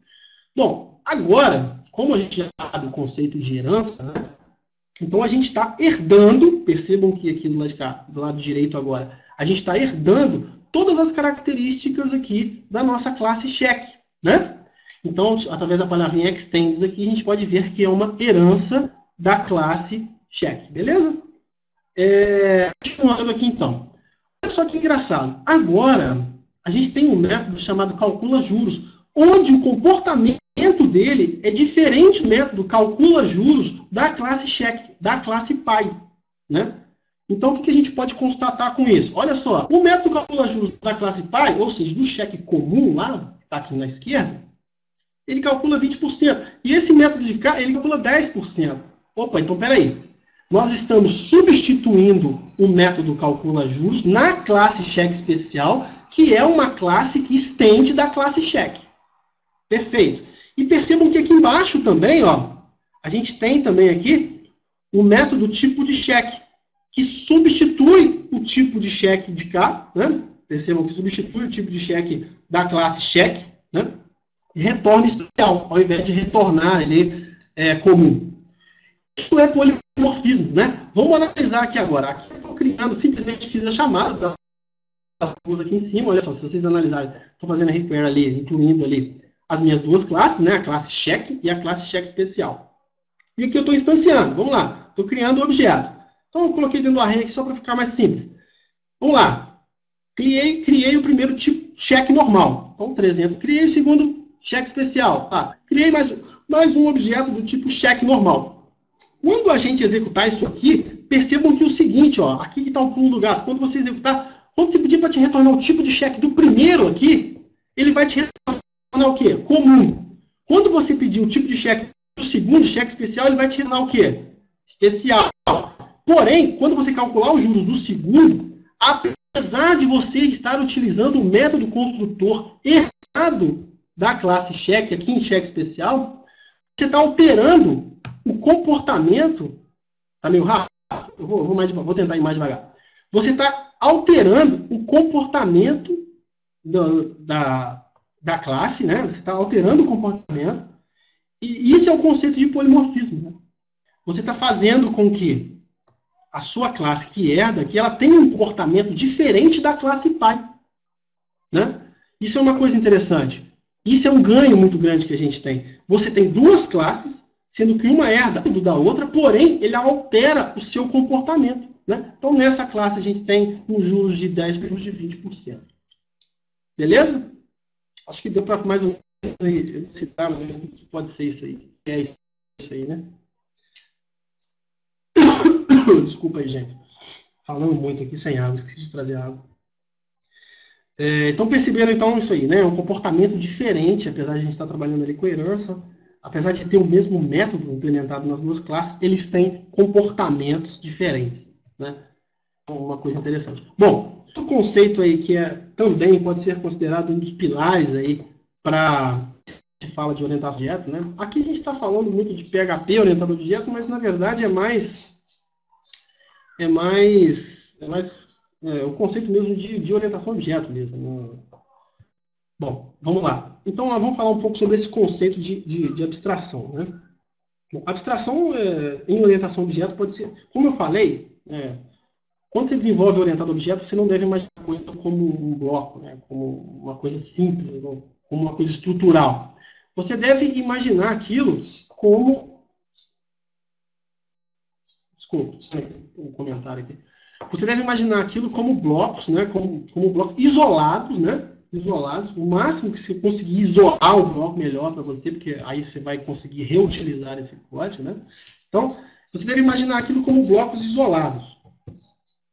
Bom, agora, como a gente já sabe o conceito de herança, né, então a gente está herdando, percebam que aqui do lado de cá, do lado direito agora, a gente está herdando todas as características aqui da nossa classe cheque, né? Então, através da palavrinha extends aqui, a gente pode ver que é uma herança da classe cheque, beleza? Continuando aqui então. Olha só que engraçado. Agora, a gente tem um método chamado calcula juros, onde o comportamento dele é diferente do método calcula juros da classe cheque, da classe pai, né? Então, o que a gente pode constatar com isso? Olha só, o método calcula juros da classe pai, ou seja, do cheque comum lá, que está aqui na esquerda, ele calcula 20%. E esse método de cá, ele calcula 10%. Opa, então peraí. Nós estamos substituindo o método calcula juros na classe cheque especial, que é uma classe que estende da classe cheque. Perfeito. E percebam que aqui embaixo também, ó, a gente tem também aqui o método tipo de cheque, que substitui o tipo de cheque de cá, né? Percebam que substitui o tipo de cheque da classe cheque, né? E retorna especial, ao invés de retornar ali comum. Isso é polimorfismo, né? Vamos analisar aqui agora. Aqui eu estou criando, simplesmente fiz a chamada das duas aqui em cima. Olha só, se vocês analisarem, estou fazendo a requer ali, incluindo ali as minhas duas classes, né? A classe cheque e a classe cheque especial. E aqui eu estou instanciando. Vamos lá. Estou criando o objeto. Então eu coloquei dentro do array aqui só para ficar mais simples. Vamos lá. Criei o primeiro tipo cheque normal. Então 300. Criei o segundo cheque especial. Criei mais um objeto do tipo cheque normal. Quando a gente executar isso aqui, percebam que é o seguinte, ó, aqui que está o pulo do gato. Quando você executar, quando você pedir para te retornar o tipo de cheque do primeiro aqui, ele vai te retornar o quê? Comum. Quando você pedir o tipo de cheque do segundo cheque especial, ele vai te retornar o quê? Especial. Porém, quando você calcular os juros do segundo, apesar de você estar utilizando o método construtor errado da classe cheque, aqui em cheque especial, você está alterando o comportamento. Está meio rápido? Eu vou tentar ir mais devagar. Você está alterando o comportamento da classe, né? Você está alterando o comportamento. E isso é o conceito de polimorfismo, né? Você está fazendo com que a sua classe que herda, que ela tenha um comportamento diferente da classe pai, né? Isso é uma coisa interessante. Isso é um ganho muito grande que a gente tem. Você tem duas classes, sendo que uma herda da outra, porém, ele altera o seu comportamento, né? Então, nessa classe, a gente tem um juros de 10% para juros de 20%. Beleza? Acho que deu para mais ou menos citar o que pode ser isso aí. É isso aí, né? Desculpa aí, gente. Falando muito aqui sem água, esqueci de trazer água. Então, perceberam então isso aí, né? Um comportamento diferente, apesar de a gente estar trabalhando ali com herança, apesar de ter o mesmo método implementado nas duas classes, eles têm comportamentos diferentes, né? Uma coisa interessante. Bom, outro conceito aí que também pode ser considerado um dos pilares aí para se fala de orientação a objeto, né? Aqui a gente está falando muito de PHP orientado a objeto, mas na verdade é o conceito mesmo de orientação a objeto mesmo. Né? Bom, vamos lá. Então, vamos falar um pouco sobre esse conceito de abstração. Né? Bom, abstração em orientação a objeto pode ser, como eu falei, quando você desenvolve orientado a objeto, você não deve imaginar a coisa como um bloco, né? Como uma coisa simples, como uma coisa estrutural. Você deve imaginar aquilo como... Desculpa, um comentário aqui. Você deve imaginar aquilo como blocos, né? Como blocos isolados, né? isolados. O máximo que você conseguir isolar o bloco, melhor para você, porque aí você vai conseguir reutilizar esse código, né? Então, você deve imaginar aquilo como blocos isolados.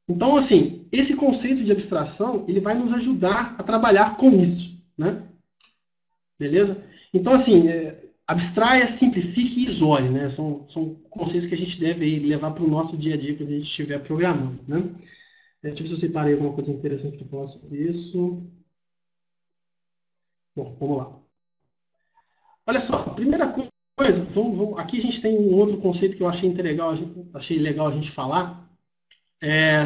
Então, assim, esse conceito de abstração, ele vai nos ajudar a trabalhar com isso, né? Beleza? Então, assim, abstraia, simplifique e isole, né? São conceitos que a gente deve levar para o nosso dia a dia quando a gente estiver programando, né? Deixa eu ver se eu separei alguma coisa interessante para falar sobre isso. Bom, vamos lá. Olha só, primeira coisa, aqui a gente tem um outro conceito que eu achei legal a gente falar,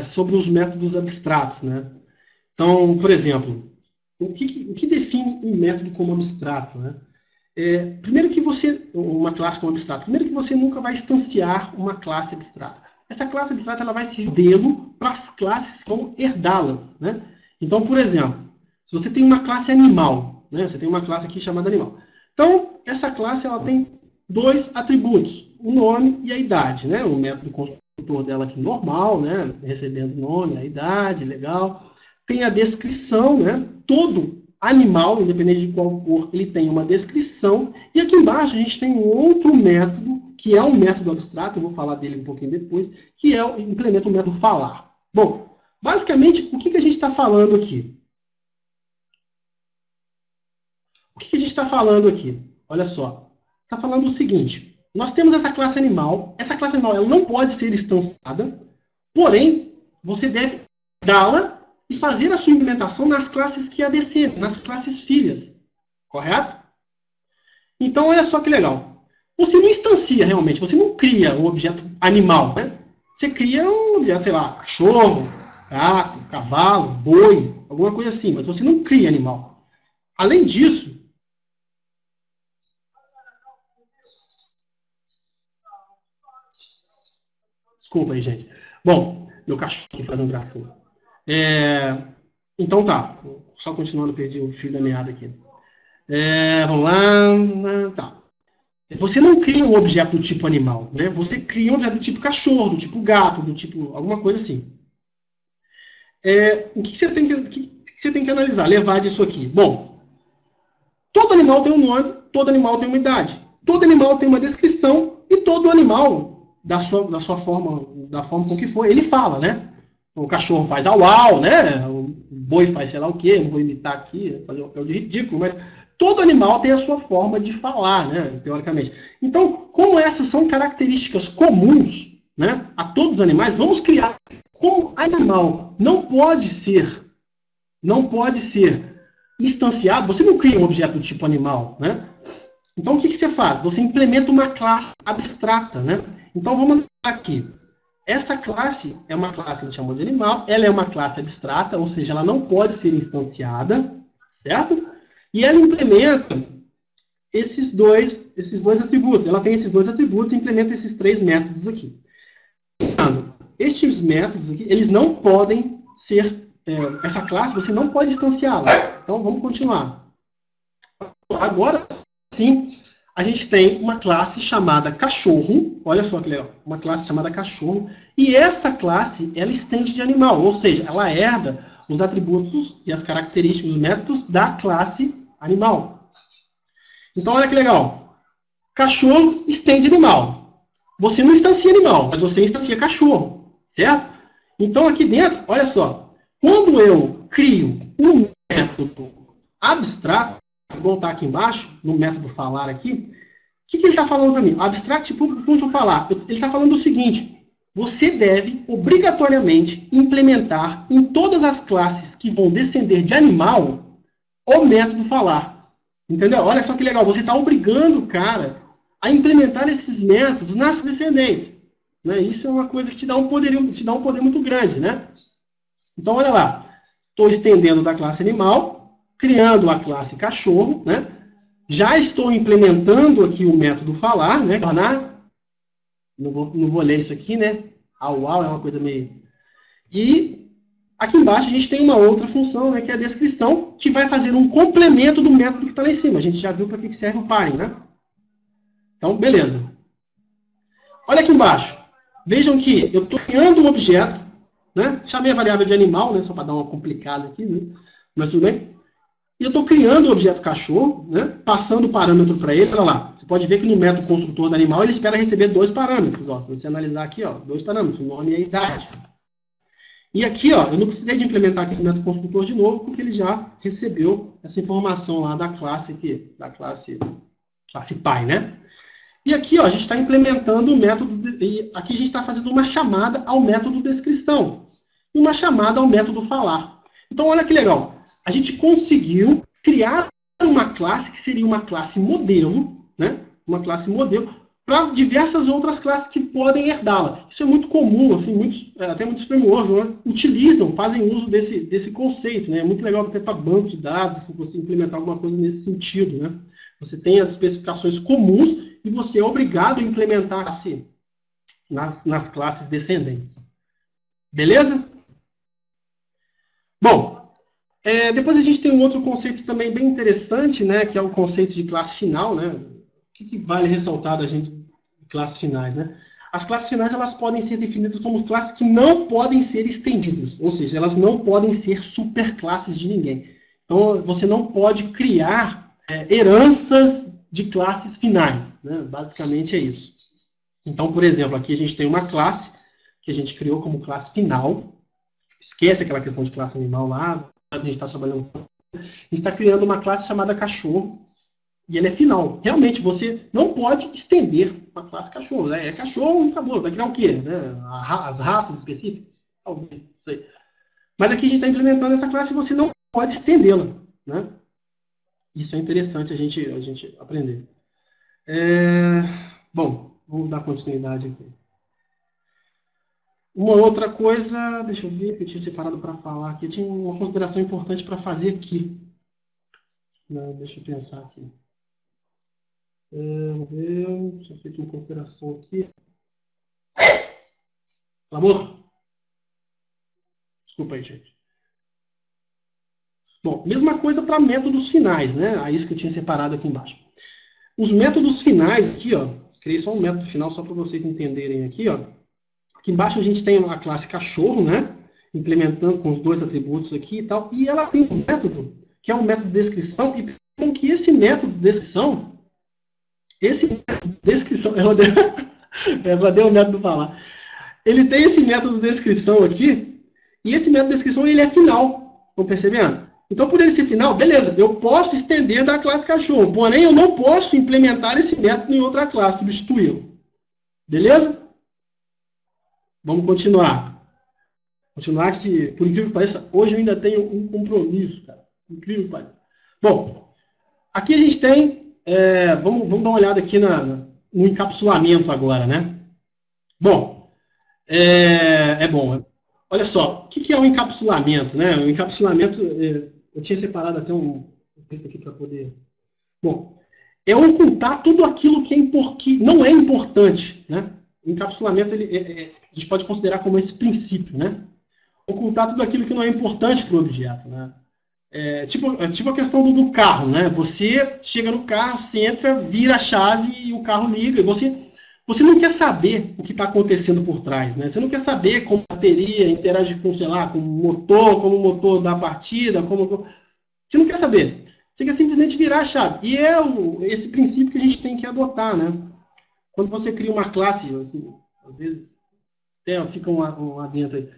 sobre os métodos abstratos, né? Então, por exemplo, o que define um método como abstrato, né? Primeiro que uma classe como abstrato, primeiro que você nunca vai instanciar uma classe abstrata. Essa classe abstrata ela vai ser modelo para as classes que vão herdá-las, né? Então, por exemplo, se você tem uma classe animal, né? Você tem uma classe aqui chamada animal. Então, essa classe ela tem dois atributos, o nome e a idade, né? O método construtor dela aqui normal, né? Recebendo o nome, a idade, legal. Tem a descrição, né? Todo animal, independente de qual for, ele tem uma descrição. E aqui embaixo a gente tem um outro método, que é um método abstrato, eu vou falar dele um pouquinho depois, que implementa o método falar. Bom, basicamente, o que a gente está falando aqui? O que a gente está falando aqui? Olha só, está falando o seguinte, nós temos essa classe animal ela não pode ser instanciada, porém, você deve dá-la e fazer a sua implementação nas classes que a descendem, nas classes filhas. Correto? Então, olha só que legal. Você não instancia realmente, você não cria um objeto animal, né? Você cria um objeto, sei lá, cachorro, gato, cavalo, boi, alguma coisa assim, mas você não cria animal. Além disso, desculpa aí, gente. Bom, meu cachorro aqui fazendo gracinha. Então tá, só continuando, perdi o fio da meada aqui. Vamos lá, tá. Você não cria um objeto do tipo animal, né? Você cria um objeto do tipo cachorro, do tipo gato, do tipo alguma coisa assim. O que você tem que analisar, levar disso aqui? Bom, todo animal tem um nome, todo animal tem uma idade, todo animal tem uma descrição e todo animal, da sua forma, da forma com que for, ele fala, né? O cachorro faz au-au, né? O boi faz sei lá o quê, não vou imitar aqui, fazer um papel de ridículo, mas todo animal tem a sua forma de falar, né? Teoricamente. Então, como essas são características comuns, né, a todos os animais, vamos criar como animal não pode ser instanciado, você não cria um objeto do tipo animal, né? Então, o que você faz? Você implementa uma classe abstrata, né? Então, vamos aqui. Essa classe é uma classe que a gente chamou de animal, ela é uma classe abstrata, ou seja, ela não pode ser instanciada, certo? E ela implementa esses dois atributos. Ela tem esses dois atributos e implementa esses três métodos aqui. Estes métodos aqui, eles não podem ser... essa classe, você não pode instanciá-la. Então, vamos continuar. Agora, sim, a gente tem uma classe chamada cachorro. Olha só que legal. Uma classe chamada cachorro. E essa classe, ela estende de animal. Ou seja, ela herda os atributos e as características, os métodos da classe animal. Então, olha que legal. Cachorro estende animal. Você não instancia animal, mas você instancia cachorro. Certo? Então, aqui dentro, olha só. Quando eu crio um método abstrato, vou voltar aqui embaixo, no método falar aqui, o que ele está falando para mim? Abstract Function Falar. Ele está falando o seguinte, você deve, obrigatoriamente, implementar em todas as classes que vão descender de animal o método falar. Entendeu? Olha só que legal, você está obrigando o cara a implementar esses métodos nas descendentes. Né? Isso é uma coisa que te dá um poder muito grande, né? Então, olha lá. Estou estendendo da classe animal, criando a classe cachorro, né? Já estou implementando aqui o método falar, né? Não vou ler isso aqui, né? Au, é uma coisa meio... E aqui embaixo a gente tem uma outra função, né? Que é a descrição, que vai fazer um complemento do método que está lá em cima. A gente já viu para que serve o parem, né? Então, beleza. Olha aqui embaixo. Vejam que eu estou criando um objeto, né? Chamei a variável de animal, né? Só para dar uma complicada aqui, né? Mas tudo bem. E eu estou criando o objeto cachorro, né, passando o parâmetro para ele. Olha lá, você pode ver que no método construtor do animal ele espera receber 2 parâmetros. Ó, se você analisar aqui, ó, 2 parâmetros, o nome e a idade. E aqui, ó, eu não precisei de implementar aqui o método construtor de novo, porque ele já recebeu essa informação lá da classe aqui, da classe pai, né? E aqui, ó, a gente está implementando o método, e aqui a gente está fazendo uma chamada ao método descrição, e uma chamada ao método falar. Então, olha que legal. A gente conseguiu criar uma classe que seria uma classe modelo, né? Uma classe modelo, para diversas outras classes que podem herdá-la. Isso é muito comum, assim, até muitos frameworks, né, utilizam, fazem uso desse conceito, né? É muito legal até para banco de dados, se você implementar alguma coisa nesse sentido, né? Você tem as especificações comuns e você é obrigado a implementar assim, nas classes descendentes. Beleza? Bom, depois a gente tem um outro conceito também bem interessante, né? Que é o conceito de classe final, né? O que vale ressaltar da gente de classes finais, né? As classes finais, elas podem ser definidas como classes que não podem ser estendidas, ou seja, elas não podem ser superclasses de ninguém. Então, você não pode criar heranças de classes finais, né? Basicamente é isso. Então, por exemplo, aqui a gente tem uma classe que a gente criou como classe final. Esquece aquela questão de classe animal lá, a gente está trabalhando. A gente está criando uma classe chamada cachorro, e ela é final. Realmente, você não pode estender uma classe cachorro, né? É cachorro e acabou. Vai criar o quê? Né? As raças específicas? Talvez, não sei. Mas aqui a gente está implementando essa classe e você não pode estendê-la, né? Isso é interessante a gente aprender. Bom, vamos dar continuidade aqui. Uma outra coisa, deixa eu ver, que eu tinha separado para falar aqui. Tinha uma consideração importante para fazer aqui. Deixa eu pensar aqui. Vamos ver, deixa eu feito uma consideração aqui. Amor? Desculpa aí, gente. Bom, mesma coisa para métodos finais, né? Isso que eu tinha separado aqui embaixo. Os métodos finais aqui, ó. Criei só um método final só para vocês entenderem aqui, ó. Aqui embaixo a gente tem a classe cachorro, né? Implementando com os 2 atributos aqui e tal. E ela tem um método, que é um método de descrição, e com que esse método de descrição, ela deu o método falar. Ele tem esse método de descrição aqui, e esse método de descrição ele é final. Estão percebendo? Então, por ele ser final, beleza, eu posso estender da classe cachorro, porém eu não posso implementar esse método em outra classe, substituí-lo. Beleza? Vamos continuar. Continuar que, por incrível que pareça, hoje eu ainda tenho um compromisso, cara. Incrível que pareça. Bom, aqui a gente tem, vamos dar uma olhada aqui no encapsulamento agora, né? Bom, bom. Olha só, o que é o encapsulamento, né? O encapsulamento, eu tinha separado até um texto aqui para poder... Bom, é ocultar tudo aquilo que não é importante, né? O encapsulamento, a gente pode considerar como esse princípio, né? Ocultar tudo aquilo que não é importante para o objeto, né? Tipo a questão do carro, né? Você chega no carro, você entra, vira a chave e o carro liga. E você não quer saber o que está acontecendo por trás, né? Você não quer saber como a bateria interage com, sei lá, com o motor, como o motor dá partida, você não quer saber. Você quer simplesmente virar a chave. E é esse princípio que a gente tem que adotar, né? Quando você cria uma classe, assim, às vezes fica um adentro aí.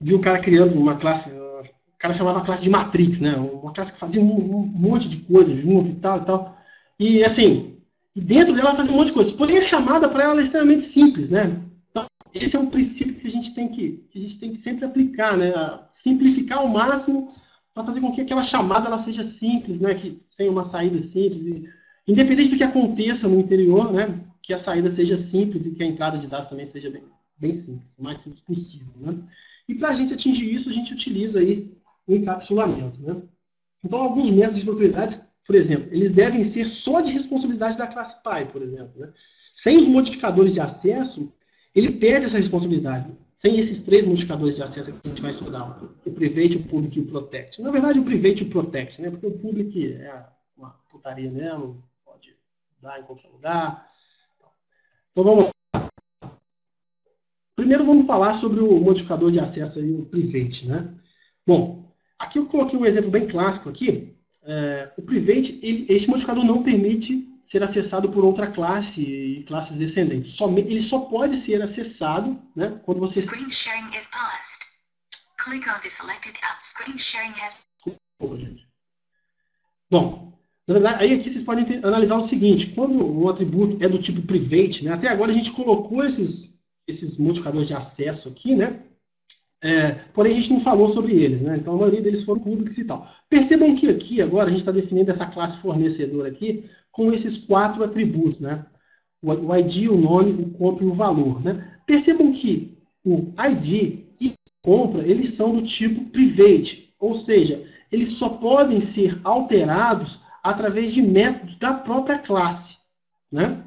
Vi o cara criando uma classe, o cara chamava a classe de Matrix, né? Uma classe que fazia um monte de coisa junto e tal e tal. E assim, dentro dela fazia um monte de coisa. Porém, a chamada para ela é extremamente simples, né? Então, esse é um princípio que a gente tem que sempre aplicar, né? Simplificar ao máximo para fazer com que aquela chamada ela seja simples, né? Que tenha uma saída simples. E, independente do que aconteça no interior, né? Que a saída seja simples e que a entrada de dados também seja bem simples, o mais simples possível, né? E para a gente atingir isso, a gente utiliza aí o encapsulamento, né? Então, alguns métodos de propriedades, por exemplo, eles devem ser só de responsabilidade da classe pai, por exemplo, né? Sem os modificadores de acesso, ele perde essa responsabilidade. Sem esses 3 modificadores de acesso que a gente vai estudar, o private, o public e o protect. Na verdade, o private e o protect, né? Porque o public é uma putaria mesmo, pode dar em qualquer lugar. Então, vamos lá. Primeiro, vamos falar sobre o modificador de acesso aí, o private, né? Bom, aqui eu coloquei um exemplo bem clássico aqui. O private, este modificador não permite ser acessado por outra classe e classes descendentes. Ele só pode ser acessado, né, quando você... Screen sharing is paused. Click on the selected app. Screen sharing has... Bom, na verdade, aí aqui vocês podem analisar o seguinte, quando um atributo é do tipo private, né, até agora a gente colocou esses modificadores de acesso aqui, né, porém a gente não falou sobre eles, né, então a maioria deles foram públicos e tal. Percebam que aqui agora a gente está definindo essa classe fornecedor aqui com esses 4 atributos, né, o ID, o nome, o compra e o valor, né. Percebam que o ID e o compra, eles são do tipo private, ou seja, eles só podem ser alterados através de métodos da própria classe, né?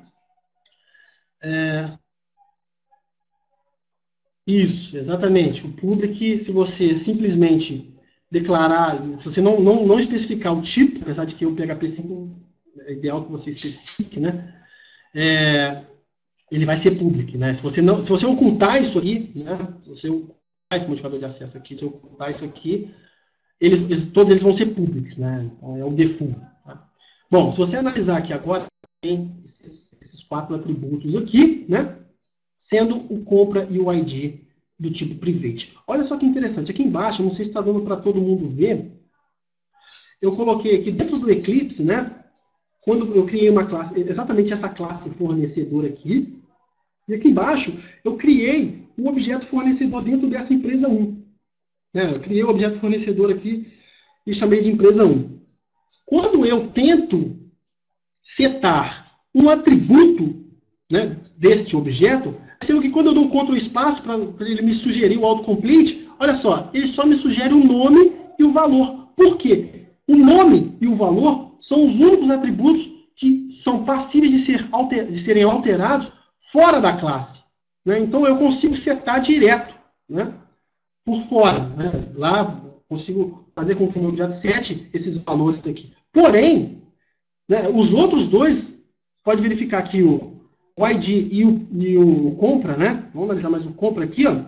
Isso, exatamente. O public, se você simplesmente declarar, se você não especificar o tipo, apesar de que o PHP 5 é ideal que você especifique, né? Ele vai ser public, né? Se você ocultar isso aqui, né? Se você ocultar esse modificador de acesso aqui, se eu ocultar isso aqui, todos eles vão ser públicos, né? Então, é o default. Tá? Bom, se você analisar aqui agora, tem esses 4 atributos aqui, né? Sendo o compra e o ID do tipo private. Olha só que interessante. Aqui embaixo, não sei se está dando para todo mundo ver, eu coloquei aqui dentro do Eclipse, né? Quando eu criei uma classe, exatamente essa classe fornecedor aqui, e aqui embaixo eu criei um objeto fornecedor dentro dessa empresa 1. Eu criei o objeto fornecedor aqui e chamei de empresa 1. Quando eu tento setar um atributo, né, deste objeto, percebo que quando eu dou um Ctrl espaço para ele me sugerir o autocomplete, olha só, ele só me sugere o nome e o valor. Por quê? O nome e o valor são os únicos atributos que são passíveis de serem alterados fora da classe, né? Então eu consigo setar direto, né, por fora, né? Lá consigo fazer com que o meu objeto sete esses valores aqui. Porém, né, os outros dois, pode verificar que o ID e o compra, né? Vamos analisar mais o compra aqui, ó.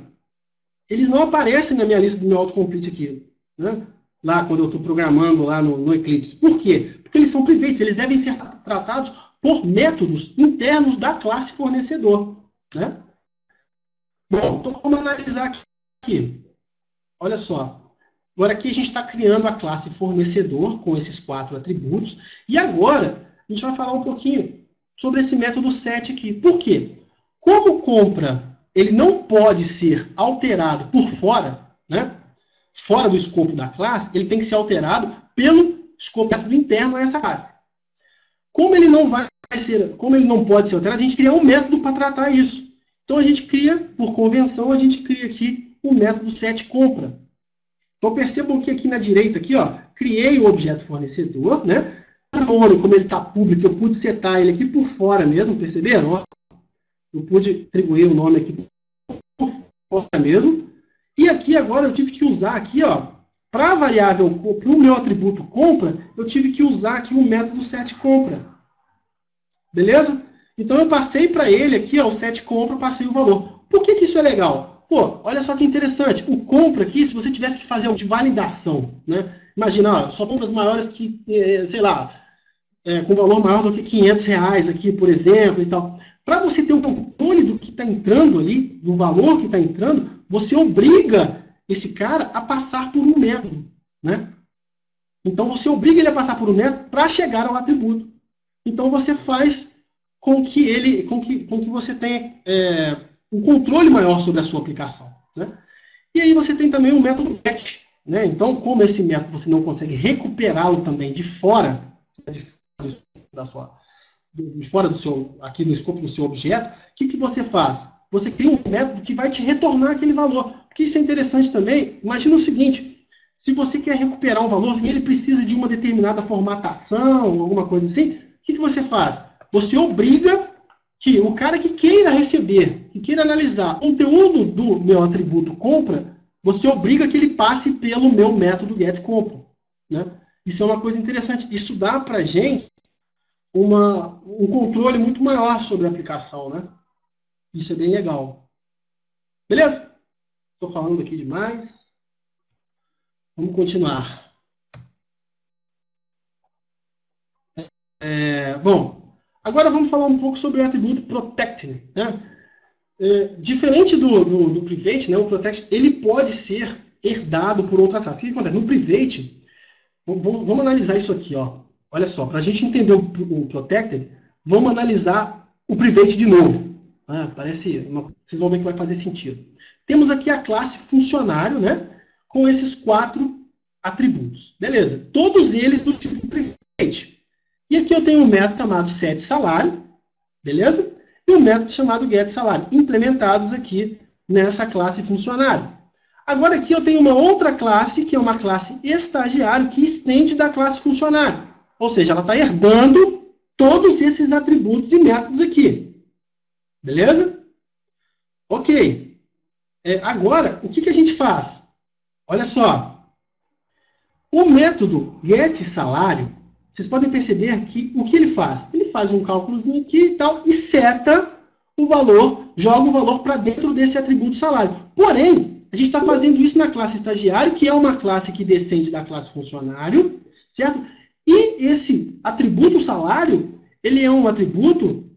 Eles não aparecem na minha lista do meu autocomplete aqui, né? Lá quando eu estou programando lá no Eclipse. Por quê? Porque eles são privates, eles devem ser tratados por métodos internos da classe fornecedor, né? Bom, então vamos analisar aqui. Olha só. Agora aqui a gente está criando a classe fornecedor com esses 4 atributos. E agora a gente vai falar um pouquinho sobre esse método set aqui. Por quê? Como compra, ele não pode ser alterado por fora, né? Fora do escopo da classe, ele tem que ser alterado pelo escopo interno a essa classe. Como ele não pode ser alterado, a gente cria um método para tratar isso. Então a gente cria, por convenção, a gente cria aqui o método setCompra. Então percebam que aqui na direita, aqui, ó, criei o objeto fornecedor, né? O nome, como ele está público, eu pude setar ele aqui por fora mesmo, perceberam? Eu pude atribuir o nome aqui por fora mesmo. E aqui agora eu tive que usar aqui, ó, para a variável, para o meu atributo compra, eu tive que usar aqui o método setCompra. Beleza? Então eu passei para ele aqui, ó, o setCompra, passei o valor. Por que isso é legal? Pô, olha só que interessante. O compra aqui, se você tivesse que fazer algo de validação, né? Imagina, ó, só compras maiores que, sei lá, com valor maior do que R$500 aqui, por exemplo, e tal. Para você ter o controle do que está entrando ali, do valor que está entrando, você obriga esse cara a passar por um método, né? Então você obriga ele a passar por um método para chegar ao atributo. Então você faz com que você tenha um controle maior sobre a sua aplicação, né? E aí você tem também o método get, né? Então, como esse método você não consegue recuperá-lo também de fora do seu, aqui no escopo do seu objeto, o que você faz? Você cria um método que vai te retornar aquele valor. Porque isso é interessante também. Imagina o seguinte, se você quer recuperar um valor e ele precisa de uma determinada formatação, alguma coisa assim, o que você faz? Você obriga que o cara que queira receber, que queira analisar o conteúdo do meu atributo compra, você obriga que ele passe pelo meu método getCompra, né? Isso é uma coisa interessante. Isso dá para a gente um controle muito maior sobre a aplicação, né? Isso é bem legal. Beleza? Estou falando aqui demais. Vamos continuar. Bom, agora vamos falar um pouco sobre o atributo protected, né? Diferente do private, né, o protect ele pode ser herdado por outras classes. O que acontece? No private, vamos analisar isso aqui, ó. Olha só, para a gente entender o protected, vamos analisar o private de novo. Vocês vão ver que vai fazer sentido. Temos aqui a classe funcionário, né, com esses 4 atributos. Beleza? Todos eles do tipo private. E aqui eu tenho um método chamado setSalário, beleza? E um método chamado getSalário, implementados aqui nessa classe funcionário. Agora aqui eu tenho uma outra classe, que é uma classe estagiário, que estende da classe funcionário. Ou seja, ela está herdando todos esses atributos e métodos aqui. Beleza? Ok. Agora, o que a gente faz? Olha só. O método getSalário, vocês podem perceber que o que ele faz? Ele faz um cálculozinho aqui e tal, e seta o valor, joga o valor para dentro desse atributo salário. Porém, a gente está fazendo isso na classe estagiário, que é uma classe que descende da classe funcionário, certo? E esse atributo salário, ele é um atributo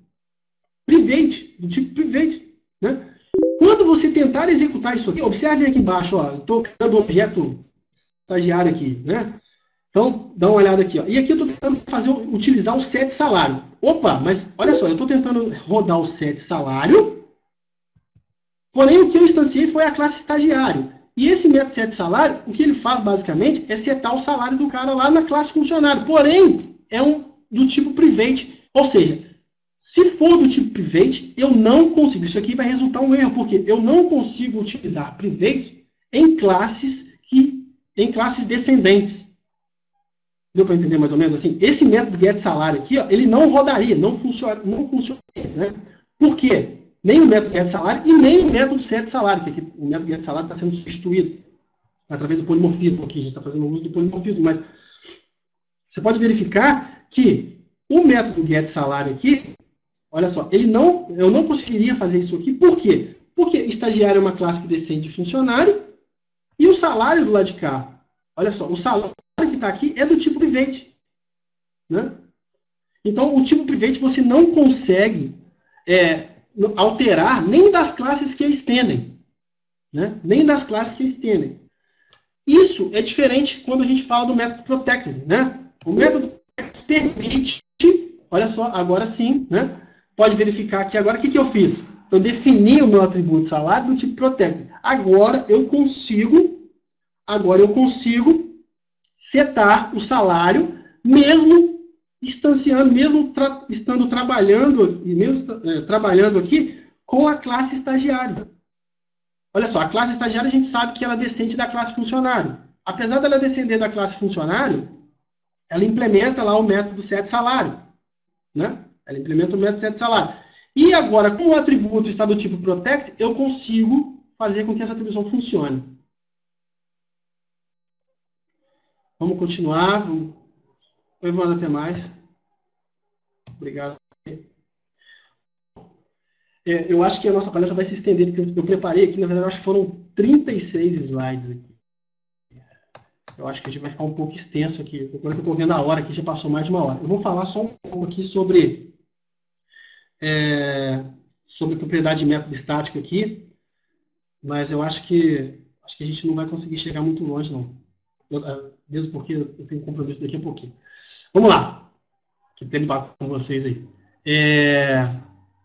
private, do tipo private, né? Quando você tentar executar isso aqui, observe aqui embaixo, ó, eu estou criando um objeto estagiário aqui, né? Então, dá uma olhada aqui, ó. E aqui eu estou tentando utilizar o setSalário. Opa, mas olha só, eu estou tentando rodar o setSalário, porém o que eu instanciei foi a classe estagiário. E esse método setSalário, o que ele faz basicamente é setar o salário do cara lá na classe funcionário. Porém, é do tipo private. Ou seja, se for do tipo private, eu não consigo. Isso aqui vai resultar um erro, porque eu não consigo utilizar private em classes descendentes. Deu para entender mais ou menos assim? Esse método getSalário aqui, ó, ele não rodaria, não funciona, né? Por quê? Nem o método getSalário e nem o método setSalário, que aqui, o método getSalário está sendo substituído através do polimorfismo aqui. A gente está fazendo uso do polimorfismo, mas você pode verificar que o método getSalário aqui, olha só, eu não conseguiria fazer isso aqui. Por quê? Porque estagiário é uma classe que descende de funcionário e o salário do lado de cá, olha só, o salário que está aqui é do tipo private, né? Então, o tipo private você não consegue alterar nem das classes que estendem, né? Nem das classes que estendem. Isso é diferente quando a gente fala do método protected, né? O método permite, olha só, agora sim, né? Pode verificar aqui agora o que eu fiz. Eu defini o meu atributo salário do tipo protected. Agora eu consigo setar o salário, mesmo instanciando, mesmo estando trabalhando, trabalhando aqui com a classe estagiária. Olha só, a classe estagiária a gente sabe que ela descende da classe funcionário. Apesar dela descender da classe funcionário, ela implementa lá o método setSalário, né? Ela implementa o método setSalário. E agora, como o atributo está do tipo protect, eu consigo fazer com que essa atribuição funcione. Vamos continuar. Oi, Evandro, até mais. Obrigado. Eu acho que a nossa palestra vai se estender, porque eu preparei aqui, na verdade, eu acho que foram 36 slides aqui. Eu acho que a gente vai ficar um pouco extenso aqui. Agora que eu estou vendo a hora aqui, já passou mais de uma hora. Eu vou falar só um pouco aqui sobre propriedade de método estático aqui, mas eu acho que a gente não vai conseguir chegar muito longe, não. Mesmo porque eu tenho compromisso daqui a pouquinho. Vamos lá. Que tem papo com vocês aí.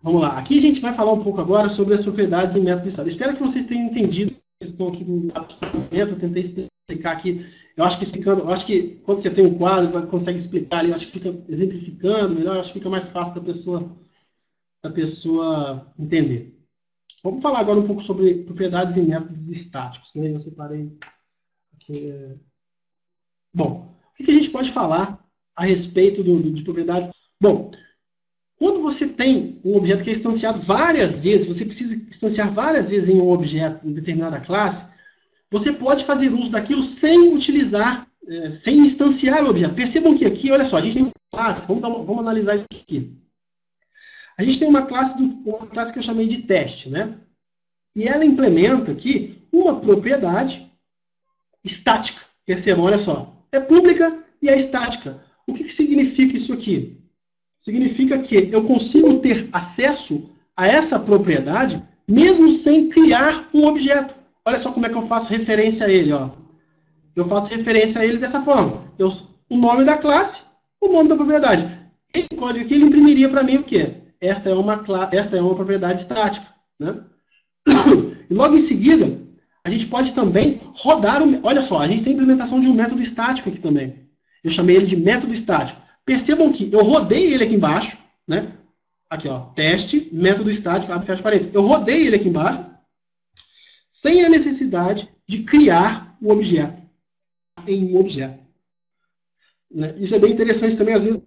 Vamos lá. Aqui a gente vai falar um pouco agora sobre as propriedades em método estático. Espero que vocês tenham entendido a questão aqui do abastecimento. Eu tentei explicar aqui. Eu acho que quando você tem um quadro, consegue explicar ali, eu acho que fica exemplificando melhor, eu acho que fica mais fácil da pessoa entender. Vamos falar agora um pouco sobre propriedades em métodos estáticos, né? Eu separei aqui. Bom, o que a gente pode falar a respeito de propriedades? Bom, quando você tem um objeto que é instanciado várias vezes, você precisa instanciar várias vezes em um objeto, em determinada classe, você pode fazer uso daquilo sem utilizar, sem instanciar o objeto. Percebam que aqui, olha só, a gente tem uma classe, vamos analisar isso aqui. A gente tem uma classe que eu chamei de teste, né? E ela implementa aqui uma propriedade estática, Percebam, olha só. É pública e é estática. O que significa isso aqui? Significa que eu consigo ter acesso a essa propriedade mesmo sem criar um objeto. Olha só como é que eu faço referência a ele. Ó. Eu faço referência a ele dessa forma. O nome da classe, o nome da propriedade. Esse código aqui ele imprimiria para mim o quê? Esta é uma propriedade estática. Né? E logo em seguida, a gente pode também rodar... Olha só, a gente tem a implementação de um método estático aqui também. Eu chamei ele de método estático. Percebam que eu rodei ele aqui embaixo, né? Aqui, ó, teste, método estático, abre e fecha parênteses. Eu rodei ele aqui embaixo, sem a necessidade de criar o objeto em um objeto. Né? Isso é bem interessante também, às vezes,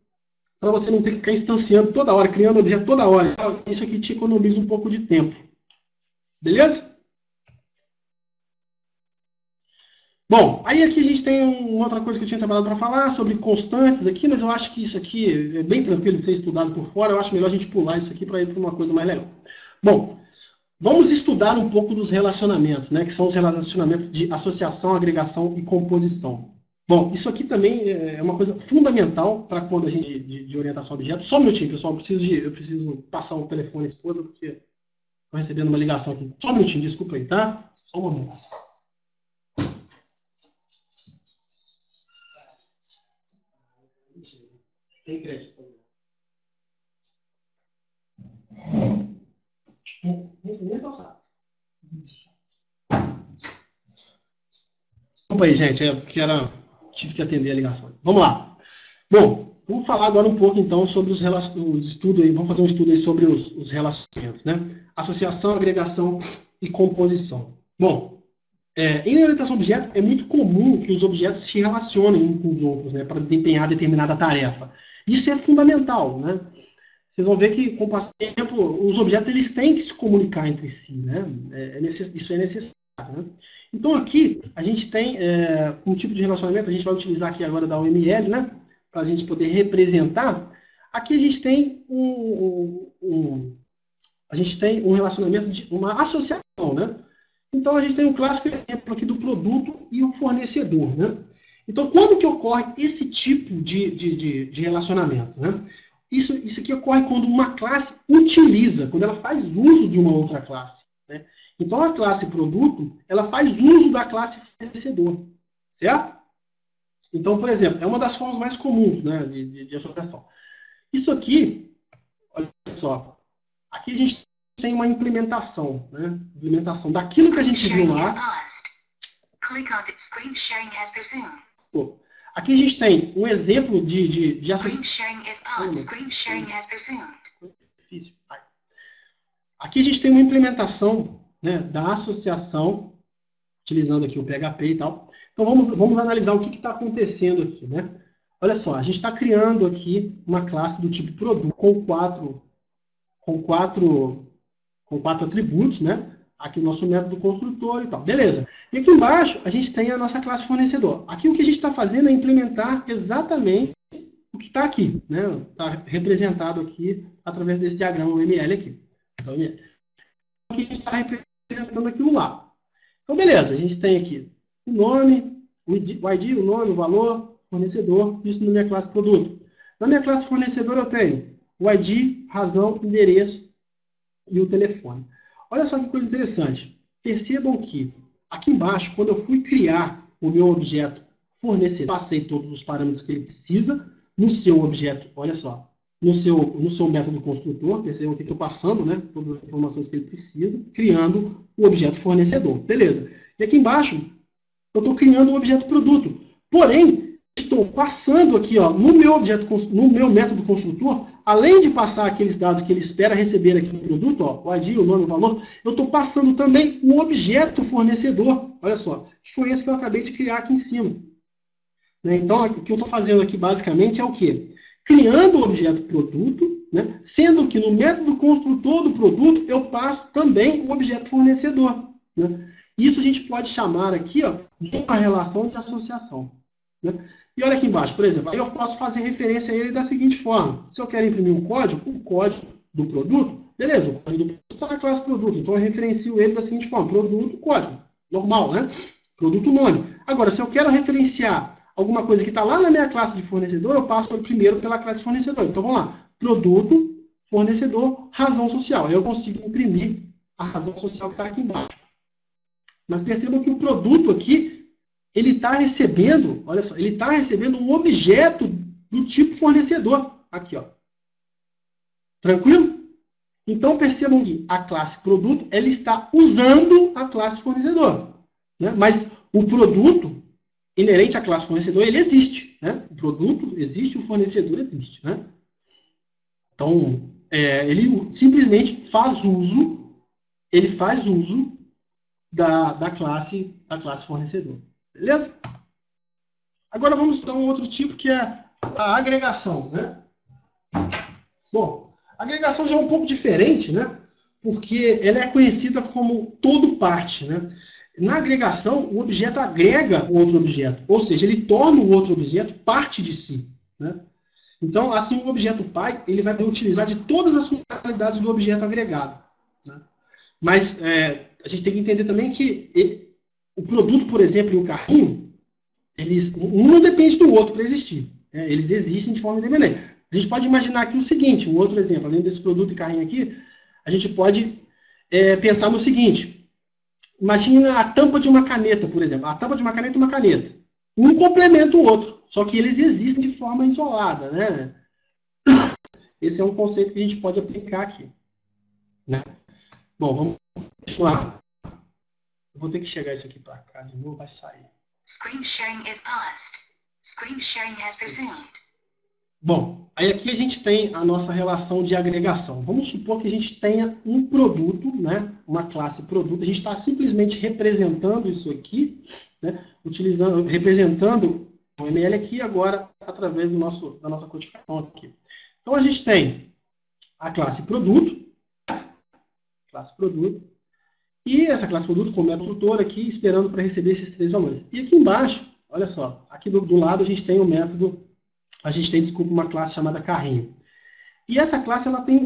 para você não ter que ficar instanciando toda hora, criando objeto toda hora. Isso aqui te economiza um pouco de tempo. Beleza? Bom, aí aqui a gente tem uma outra coisa que eu tinha separado para falar, sobre constantes aqui, mas eu acho que isso aqui é bem tranquilo de ser estudado por fora, eu acho melhor a gente pular isso aqui para ir para uma coisa mais legal. Bom, vamos estudar um pouco dos relacionamentos, né, que são os relacionamentos de associação, agregação e composição. Bom, isso aqui também é uma coisa fundamental para quando a gente de orientação a objetos. Só um minutinho, pessoal, eu preciso passar o telefone à esposa, porque estou recebendo uma ligação aqui. Só um minutinho, desculpa aí, tá? Só um momento. Tem crédito. Nem passar. Desculpa aí, gente, porque tive que atender a ligação. Vamos lá. Bom, vamos falar agora um pouco, então, sobre os estudos aí. Vamos fazer um estudo aí sobre os relacionamentos, né? Associação, agregação e composição. Bom, em orientação a objeto, é muito comum que os objetos se relacionem uns com os outros, né, para desempenhar determinada tarefa. Isso é fundamental, né? Vocês vão ver que, com o passar do tempo, os objetos eles têm que se comunicar entre si, né? Isso é necessário, né? Então, aqui, a gente tem um tipo de relacionamento, a gente vai utilizar aqui agora da UML, né? Para a gente poder representar. Aqui a gente tem um relacionamento de uma associação, né? Então, a gente tem um clássico exemplo aqui do produto e o fornecedor, né? Então, quando que ocorre esse tipo de relacionamento, né? Isso aqui ocorre quando uma classe utiliza, quando ela faz uso de uma outra classe, né? Então, a classe produto, ela faz uso da classe fornecedor, certo? Então, por exemplo, é uma das formas mais comuns, né, de associação. Isso aqui, olha só, aqui a gente tem uma implementação, né? Implementação daquilo que a gente viu lá. Aqui a gente tem um exemplo de associação. Aqui a gente tem uma implementação, né, da associação, utilizando aqui o PHP e tal. Então vamos analisar o que está acontecendo aqui, né? Olha só, a gente está criando aqui uma classe do tipo produto com quatro atributos, né? Aqui o nosso método construtor e tal. Beleza. E aqui embaixo a gente tem a nossa classe fornecedor. Aqui o que a gente está fazendo é implementar exatamente o que está aqui, né? Está representado aqui através desse diagrama UML aqui. Então, aqui a gente está representando aquilo lá. Então, beleza. A gente tem aqui o nome, o ID, o nome, o valor, fornecedor, isso na minha classe produto. Na minha classe fornecedor eu tenho o ID, razão, endereço e o telefone. Olha só que coisa interessante. Percebam que aqui embaixo, quando eu fui criar o meu objeto fornecedor, passei todos os parâmetros que ele precisa no seu objeto, olha só, no seu método construtor, percebam que eu estou passando, né, todas as informações que ele precisa, criando o objeto fornecedor. Beleza. E aqui embaixo, eu estou criando o objeto produto. Porém, estou passando aqui, ó, no meu método construtor, além de passar aqueles dados que ele espera receber aqui no produto, ó, o ID, o nome, o valor, eu estou passando também o objeto fornecedor. Olha só, que foi esse que eu acabei de criar aqui em cima. Né? Então, o que eu estou fazendo aqui basicamente é o quê? Criando o objeto produto, né? Sendo que no método construtor do produto eu passo também o objeto fornecedor. Né? Isso a gente pode chamar aqui, ó, de uma relação de associação. Né? E olha aqui embaixo, por exemplo, aí eu posso fazer referência a ele da seguinte forma. Se eu quero imprimir um código, o código do produto, beleza, o código do produto está na classe produto. Então eu referencio ele da seguinte forma, produto, código. Normal, né? Produto nome. Agora, se eu quero referenciar alguma coisa que está lá na minha classe de fornecedor, eu passo primeiro pela classe de fornecedor. Então, vamos lá. Produto, fornecedor, razão social. Aí eu consigo imprimir a razão social que está aqui embaixo. Mas percebam que o produto aqui, ele está recebendo, olha só, ele está recebendo um objeto do tipo fornecedor. Aqui, ó. Tranquilo? Então, percebam que a classe produto, ela está usando a classe fornecedor. Né? Mas o produto, inerente à classe fornecedor, ele existe. Né? O produto existe, o fornecedor existe. Né? Então, ele simplesmente faz uso, da classe fornecedor. Beleza? Agora vamos estudar um outro tipo, que é a agregação. Né? Bom, a agregação já é um pouco diferente, né? Porque ela é conhecida como todo parte. Né? Na agregação, o objeto agrega o outro objeto, ou seja, ele torna o outro objeto parte de si. Né? Então, assim, o objeto pai ele vai utilizar de todas as funcionalidades do objeto agregado. Né? Mas a gente tem que entender também que o produto, por exemplo, e o carrinho, um não depende do outro para existir. Né? Eles existem de forma independente. A gente pode imaginar aqui o seguinte, um outro exemplo, além desse produto e carrinho aqui, a gente pode pensar no seguinte. Imagina a tampa de uma caneta, por exemplo. A tampa de uma caneta e uma caneta. Um complementa o outro, só que eles existem de forma isolada. Né? Esse é um conceito que a gente pode aplicar aqui. Né? Bom, vamos continuar. Eu vou ter que chegar isso aqui para cá de novo, vai sair. Screen sharing is paused. Screen sharing has resumed. Bom, aí aqui a gente tem a nossa relação de agregação. Vamos supor que a gente tenha um produto, né, uma classe produto. A gente está simplesmente representando isso aqui, né, representando o ML aqui agora através da nossa codificação aqui. Então a gente tem a classe produto, e essa classe produto com o método tutor aqui esperando para receber esses 3 valores. E aqui embaixo, olha só, aqui do lado a gente tem o método. A gente tem, uma classe chamada carrinho. E essa classe ela tem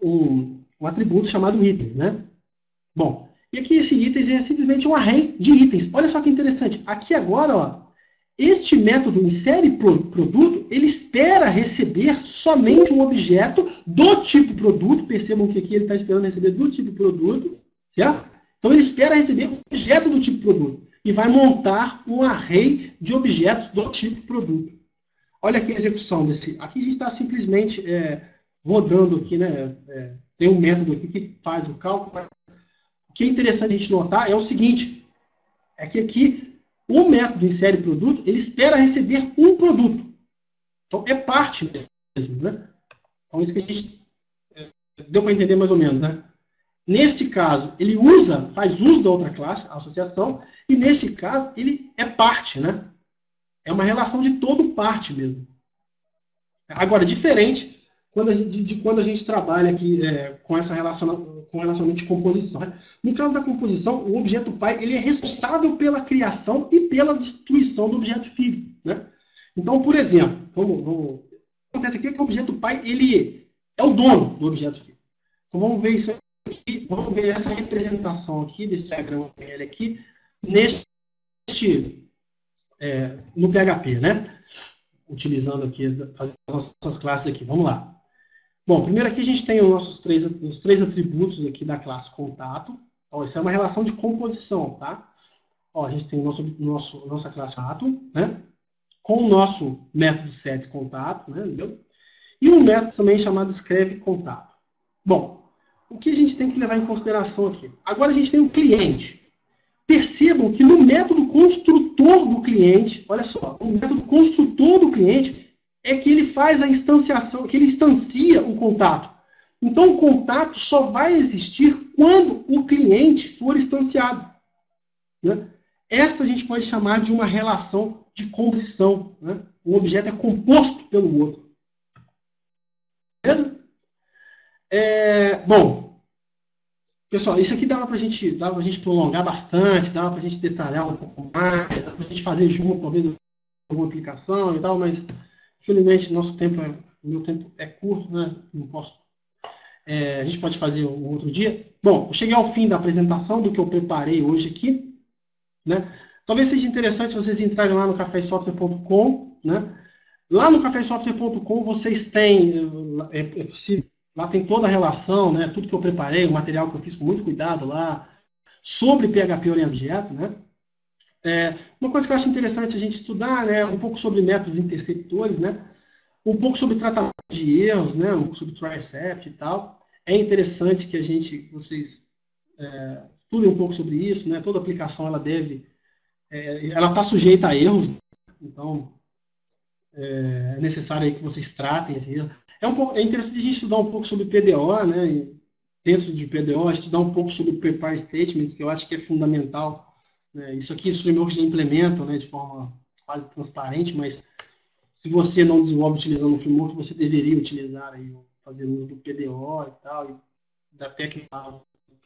um atributo chamado itens, né? Bom, e aqui esse itens é simplesmente um array de itens. Olha só que interessante. Aqui agora, ó, este método insere produto, ele espera receber somente um objeto do tipo produto. Percebam que aqui ele está esperando receber do tipo produto, certo? Então ele espera receber um objeto do tipo produto e vai montar um array de objetos do tipo produto. Olha aqui a execução desse. Aqui a gente está simplesmente rodando aqui, né? Tem um método aqui que faz o cálculo. O que é interessante a gente notar é o seguinte: é que aqui o método insere produto, ele espera receber um produto. Então é parte mesmo, né? Então isso que a gente deu para entender mais ou menos, né? Neste caso, ele faz uso da outra classe, a associação, e neste caso ele é parte, né? É uma relação de todo parte mesmo. Agora, diferente de quando a gente trabalha aqui com relacionamento de composição. Né? No caso da composição, o objeto pai ele é responsável pela criação e pela destruição do objeto filho. Né? Então, por exemplo, o que acontece aqui é que o objeto pai ele é o dono do objeto filho. Então, vamos ver isso aqui, vamos ver essa representação aqui, desse diagrama PL aqui, no PHP, né? Utilizando aqui as nossas classes aqui. Vamos lá. Bom, primeiro aqui a gente tem os três atributos aqui da classe contato. Ó, isso é uma relação de composição, tá? Ó, a gente tem nossa classe contato, né? Com o nosso método set contato, né? Entendeu? E um método também chamado escreve contato. Bom, o que a gente tem que levar em consideração aqui? Agora a gente tem o cliente. Percebam que no método construtor do cliente, olha só, o método construtor do cliente é que ele faz a instanciação, que ele instancia o contato. Então, o contato só vai existir quando o cliente for instanciado. Né? Esta a gente pode chamar de uma relação de composição. Né? Um objeto é composto pelo outro. Beleza? Bom, pessoal, isso aqui dava pra gente prolongar bastante, dava pra gente detalhar um pouco mais, dava pra gente fazer junto, talvez, alguma aplicação e tal, mas, infelizmente, meu tempo é curto, né? Não posso. A gente pode fazer um outro dia. Bom, eu cheguei ao fim da apresentação do que eu preparei hoje aqui. né? Talvez seja interessante vocês entrarem lá no cafesoftware.com, né? Lá no cafesoftware.com vocês têm, é possível, lá tem toda a relação, né? Tudo que eu preparei, o material que eu fiz com muito cuidado lá, sobre PHP orientado a objeto, né? Uma coisa que eu acho interessante a gente estudar, né? Um pouco sobre métodos interceptores, né? Um pouco sobre tratamento de erros, né? Um pouco sobre tricep e tal. É interessante que vocês estudem um pouco sobre isso, né? Toda aplicação ela está sujeita a erros, então é necessário aí que vocês tratem esse erro. É interessante a gente estudar um pouco sobre PDO, né? E dentro de PDO, estudar um pouco sobre prepare statements, que eu acho que é fundamental, né? Isso aqui os frameworks já implementam, né? De forma quase transparente, mas se você não desenvolve utilizando o framework, você deveria utilizar aí, fazer uso do PDO e tal, e da técnica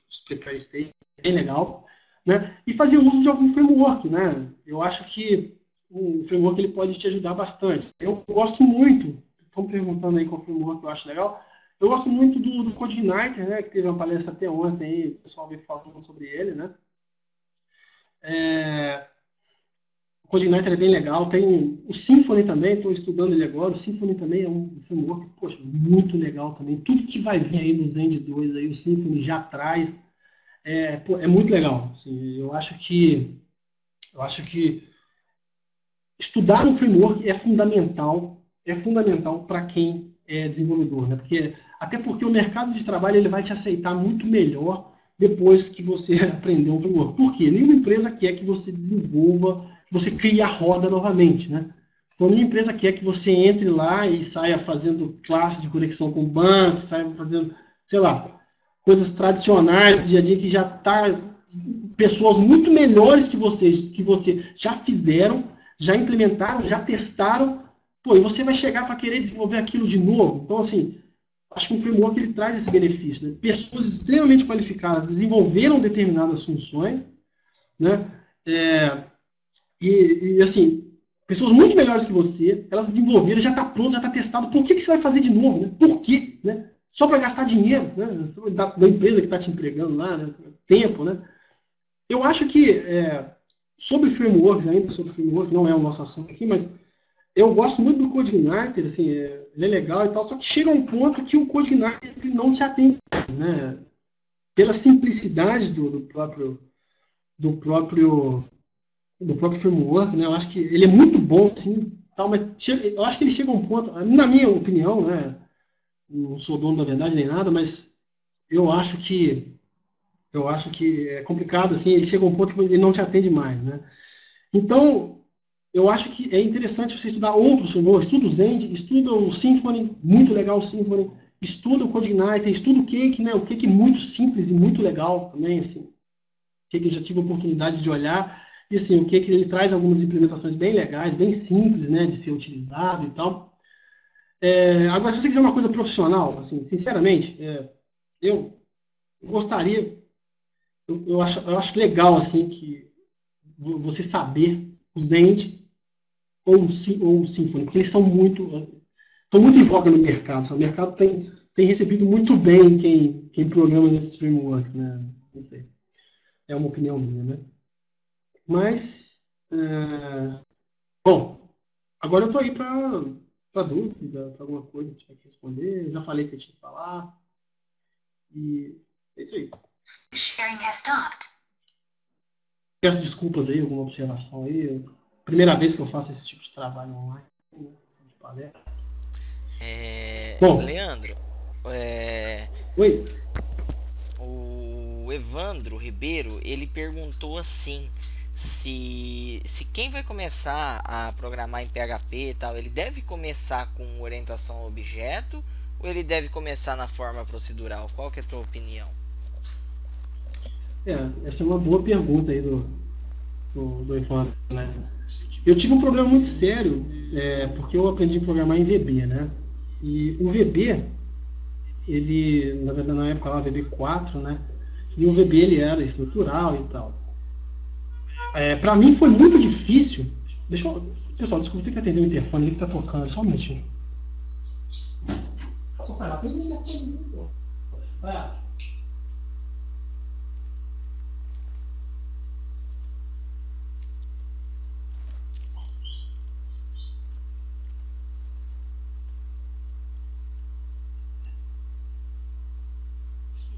dos prepare statements, bem legal, né? E fazer uso de algum framework, né? Eu acho que o framework ele pode te ajudar bastante. Eu gosto muito, estão perguntando aí qual framework eu acho legal, eu gosto muito do CodeIgniter, né? Que teve uma palestra até ontem aí, o pessoal veio falando sobre ele, né? O CodeIgniter é bem legal. Tem o Symfony também, estou estudando ele agora. O Symfony também é um framework, poxa, muito legal também. Tudo que vai vir aí no Zend 2, aí, o Symfony já traz. É muito legal. Assim, eu acho que estudar um framework é fundamental para quem é desenvolvedor, né? Até porque o mercado de trabalho ele vai te aceitar muito melhor depois que você aprender um framework. Por quê? Nenhuma empresa quer que você desenvolva, que você crie a roda novamente, né? Então, nenhuma empresa quer que você entre lá e saia fazendo classe de conexão com o banco, saia fazendo, sei lá, coisas tradicionais do dia a dia que já está pessoas muito melhores que você já fizeram, já implementaram, já testaram, pô, e você vai chegar para querer desenvolver aquilo de novo. Então, assim, acho que o framework ele traz esse benefício, né? Pessoas extremamente qualificadas desenvolveram determinadas funções, né? Assim, pessoas muito melhores que você, elas desenvolveram, já está pronto, já está testado. Por que você vai fazer de novo, né? Por quê, né? Só para gastar dinheiro, né? Da empresa que está te empregando lá, né? Tempo, né? Eu acho que sobre frameworks, ainda sobre frameworks, não é o nosso assunto aqui, mas eu gosto muito do CodeIgniter, assim, ele é legal e tal, só que chega um ponto que o CodeIgniter não te atende, né? Pela simplicidade do próprio framework, né? Eu acho que ele é muito bom, assim, tal, mas eu acho que ele chega a um ponto, na minha opinião, né? Não sou dono da verdade nem nada, mas eu acho que é complicado, assim, ele chega a um ponto que ele não te atende mais, né? Então, eu acho que é interessante você estudar outros frameworks, estuda o Zend, estuda o Symfony, muito legal o Symfony, estuda o CodeIgniter, estuda o Cake, né? O Cake é muito simples e muito legal também, assim. O Cake eu já tive a oportunidade de olhar, e assim, o Cake ele traz algumas implementações bem legais, bem simples, né, de ser utilizado e tal. Agora, se você quiser uma coisa profissional, assim, sinceramente, eu gostaria, eu acho legal, assim, que você saber o Zend ou o Symfony, porque eles estão muito em voga no mercado. Sabe? O mercado tem recebido muito bem quem programa nesses frameworks, né? Não sei. É uma opinião minha, né? Mas, bom, agora eu estou aí para dúvida, para alguma coisa que tiver que responder. Eu já falei que eu tinha que falar. E é isso aí. Sharing has stopped. Peço desculpas aí, alguma observação aí. Primeira vez que eu faço esse tipo de trabalho online, né? De palestra. Bom, Leandro, oi. o Evandro Ribeiro, ele perguntou assim, se quem vai começar a programar em PHP e tal, ele deve começar com orientação a objeto ou ele deve começar na forma procedural? Qual que é a tua opinião? Essa é uma boa pergunta aí do Evandro, né? Eu tive um problema muito sério, porque eu aprendi a programar em VB, né? E o VB, ele, na verdade, na época lá, VB4, né? E o VB, ele era estrutural e tal. Para mim foi muito difícil. Pessoal, desculpa, tem que atender o interfone ali que tá tocando, só um minutinho.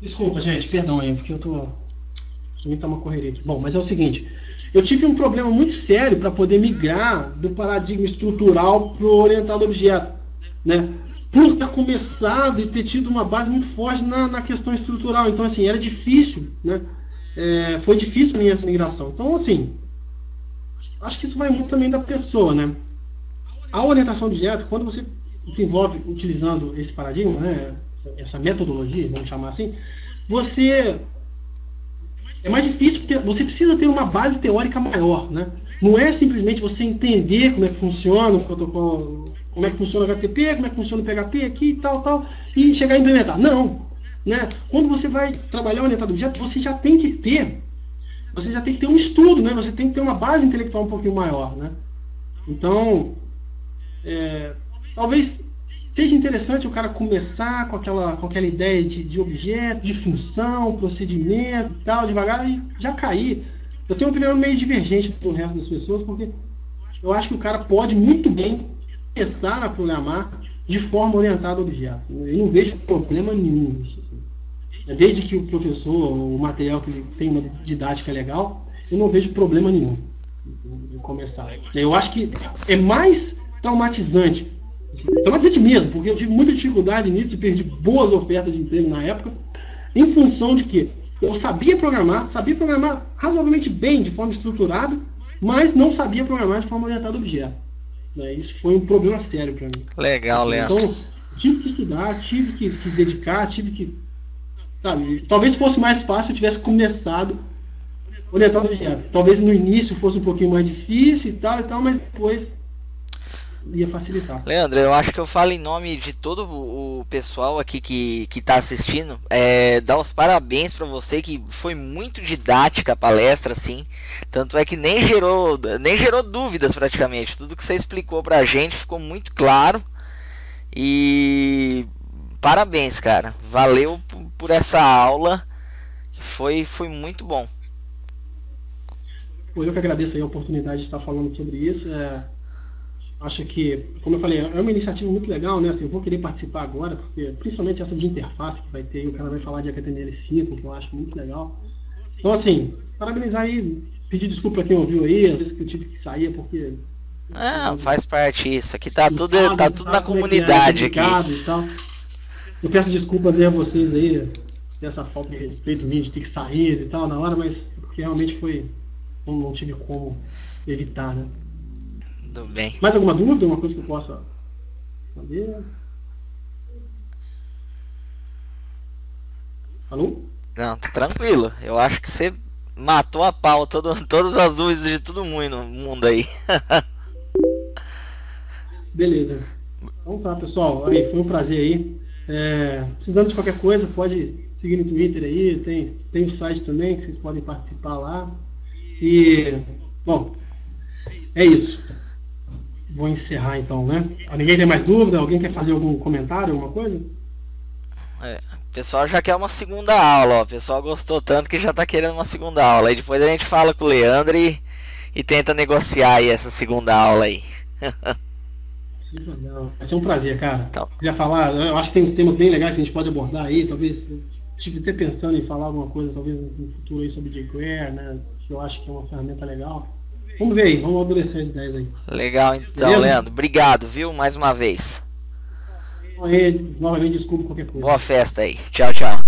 Desculpa, gente, perdão aí, porque eu tô. Também tá uma correria aqui. Bom, mas é o seguinte: eu tive um problema muito sério para poder migrar do paradigma estrutural para o orientado a objeto, né? Por ter começado e ter tido uma base muito forte na questão estrutural. Então, assim, era difícil, né? Foi difícil para mim essa migração. Então, assim, acho que isso vai muito também da pessoa, né? A orientação a objeto, quando você desenvolve utilizando esse paradigma, né? Essa metodologia, vamos chamar assim, você é mais difícil porque você precisa ter uma base teórica maior, né? Não é simplesmente você entender como é que funciona o protocolo, como é que funciona o HTTP, como é que funciona o PHP aqui e tal, e chegar a implementar. Não, né? Quando você vai trabalhar orientado a objeto, você já tem que ter um estudo, né? Você tem que ter uma base intelectual um pouquinho maior, né? Então, talvez seja interessante o cara começar com aquela ideia de objeto, de função, procedimento e tal, devagar, e já cair. Eu tenho uma opinião meio divergente do resto das pessoas, porque eu acho que o cara pode muito bem começar a programar de forma orientada a objeto. Eu não vejo problema nenhum nisso. Assim. Desde que o professor, o material que ele tem uma didática legal, eu não vejo problema nenhum em começar. Eu acho que é mais traumatizante mesmo, porque eu tive muita dificuldade nisso e perdi boas ofertas de emprego na época, em função de que eu sabia programar razoavelmente bem, de forma estruturada, mas não sabia programar de forma orientada a objeto. Isso foi um problema sério para mim. Legal, Leandro. Então, tive que estudar, tive que dedicar, sabe, talvez fosse mais fácil se eu tivesse começado orientado a objeto. Talvez no início fosse um pouquinho mais difícil e tal, mas depois ia facilitar. Leandro, eu acho que eu falo em nome de todo o pessoal aqui que tá assistindo, dar os parabéns para você, que foi muito didática a palestra, assim, tanto é que nem gerou dúvidas praticamente, tudo que você explicou pra gente ficou muito claro, e parabéns, cara, valeu por essa aula, que foi muito bom. Eu que agradeço aí a oportunidade de estar falando sobre isso. Acho que, como eu falei, é uma iniciativa muito legal, né? Assim, eu vou querer participar agora, porque principalmente essa de interface que vai ter, o cara vai falar de HTML5, que eu acho muito legal. Então, assim, parabenizar aí, pedir desculpa pra quem ouviu aí, às vezes que eu tive que sair, porque... faz parte isso, aqui tá tudo na comunidade aqui. E tal. Eu peço desculpas aí a vocês aí, dessa falta de respeito minha de ter que sair e tal na hora, mas porque realmente não tive como evitar, né? Tudo bem. Mais alguma dúvida? Uma coisa que eu possa saber? Alô? Não, tá tranquilo. Eu acho que você matou a pau todas as dúvidas de todo mundo aí. Beleza. Então tá, pessoal. Aí, foi um prazer aí. Precisando de qualquer coisa, pode seguir no Twitter aí. Tem o site também, que vocês podem participar lá. E, bom, é isso. Vou encerrar então, né? Ninguém tem mais dúvida? Alguém quer fazer algum comentário, alguma coisa? O pessoal já quer uma segunda aula, ó. O pessoal gostou tanto que já tá querendo uma segunda aula. Aí depois a gente fala com o Leandro e tenta negociar aí essa segunda aula aí. Vai ser um prazer, cara. Então. Se quiser falar, eu acho que tem uns temas bem legais que a gente pode abordar aí. Talvez, estive até pensando em falar alguma coisa, talvez no futuro aí sobre jQuery, né? Que eu acho que é uma ferramenta legal. Vamos ver aí, vamos amadurecer as ideias aí. Legal, então, beleza? Leandro. Obrigado, viu? Mais uma vez. Novamente, desculpa qualquer coisa. Boa festa aí. Tchau, tchau.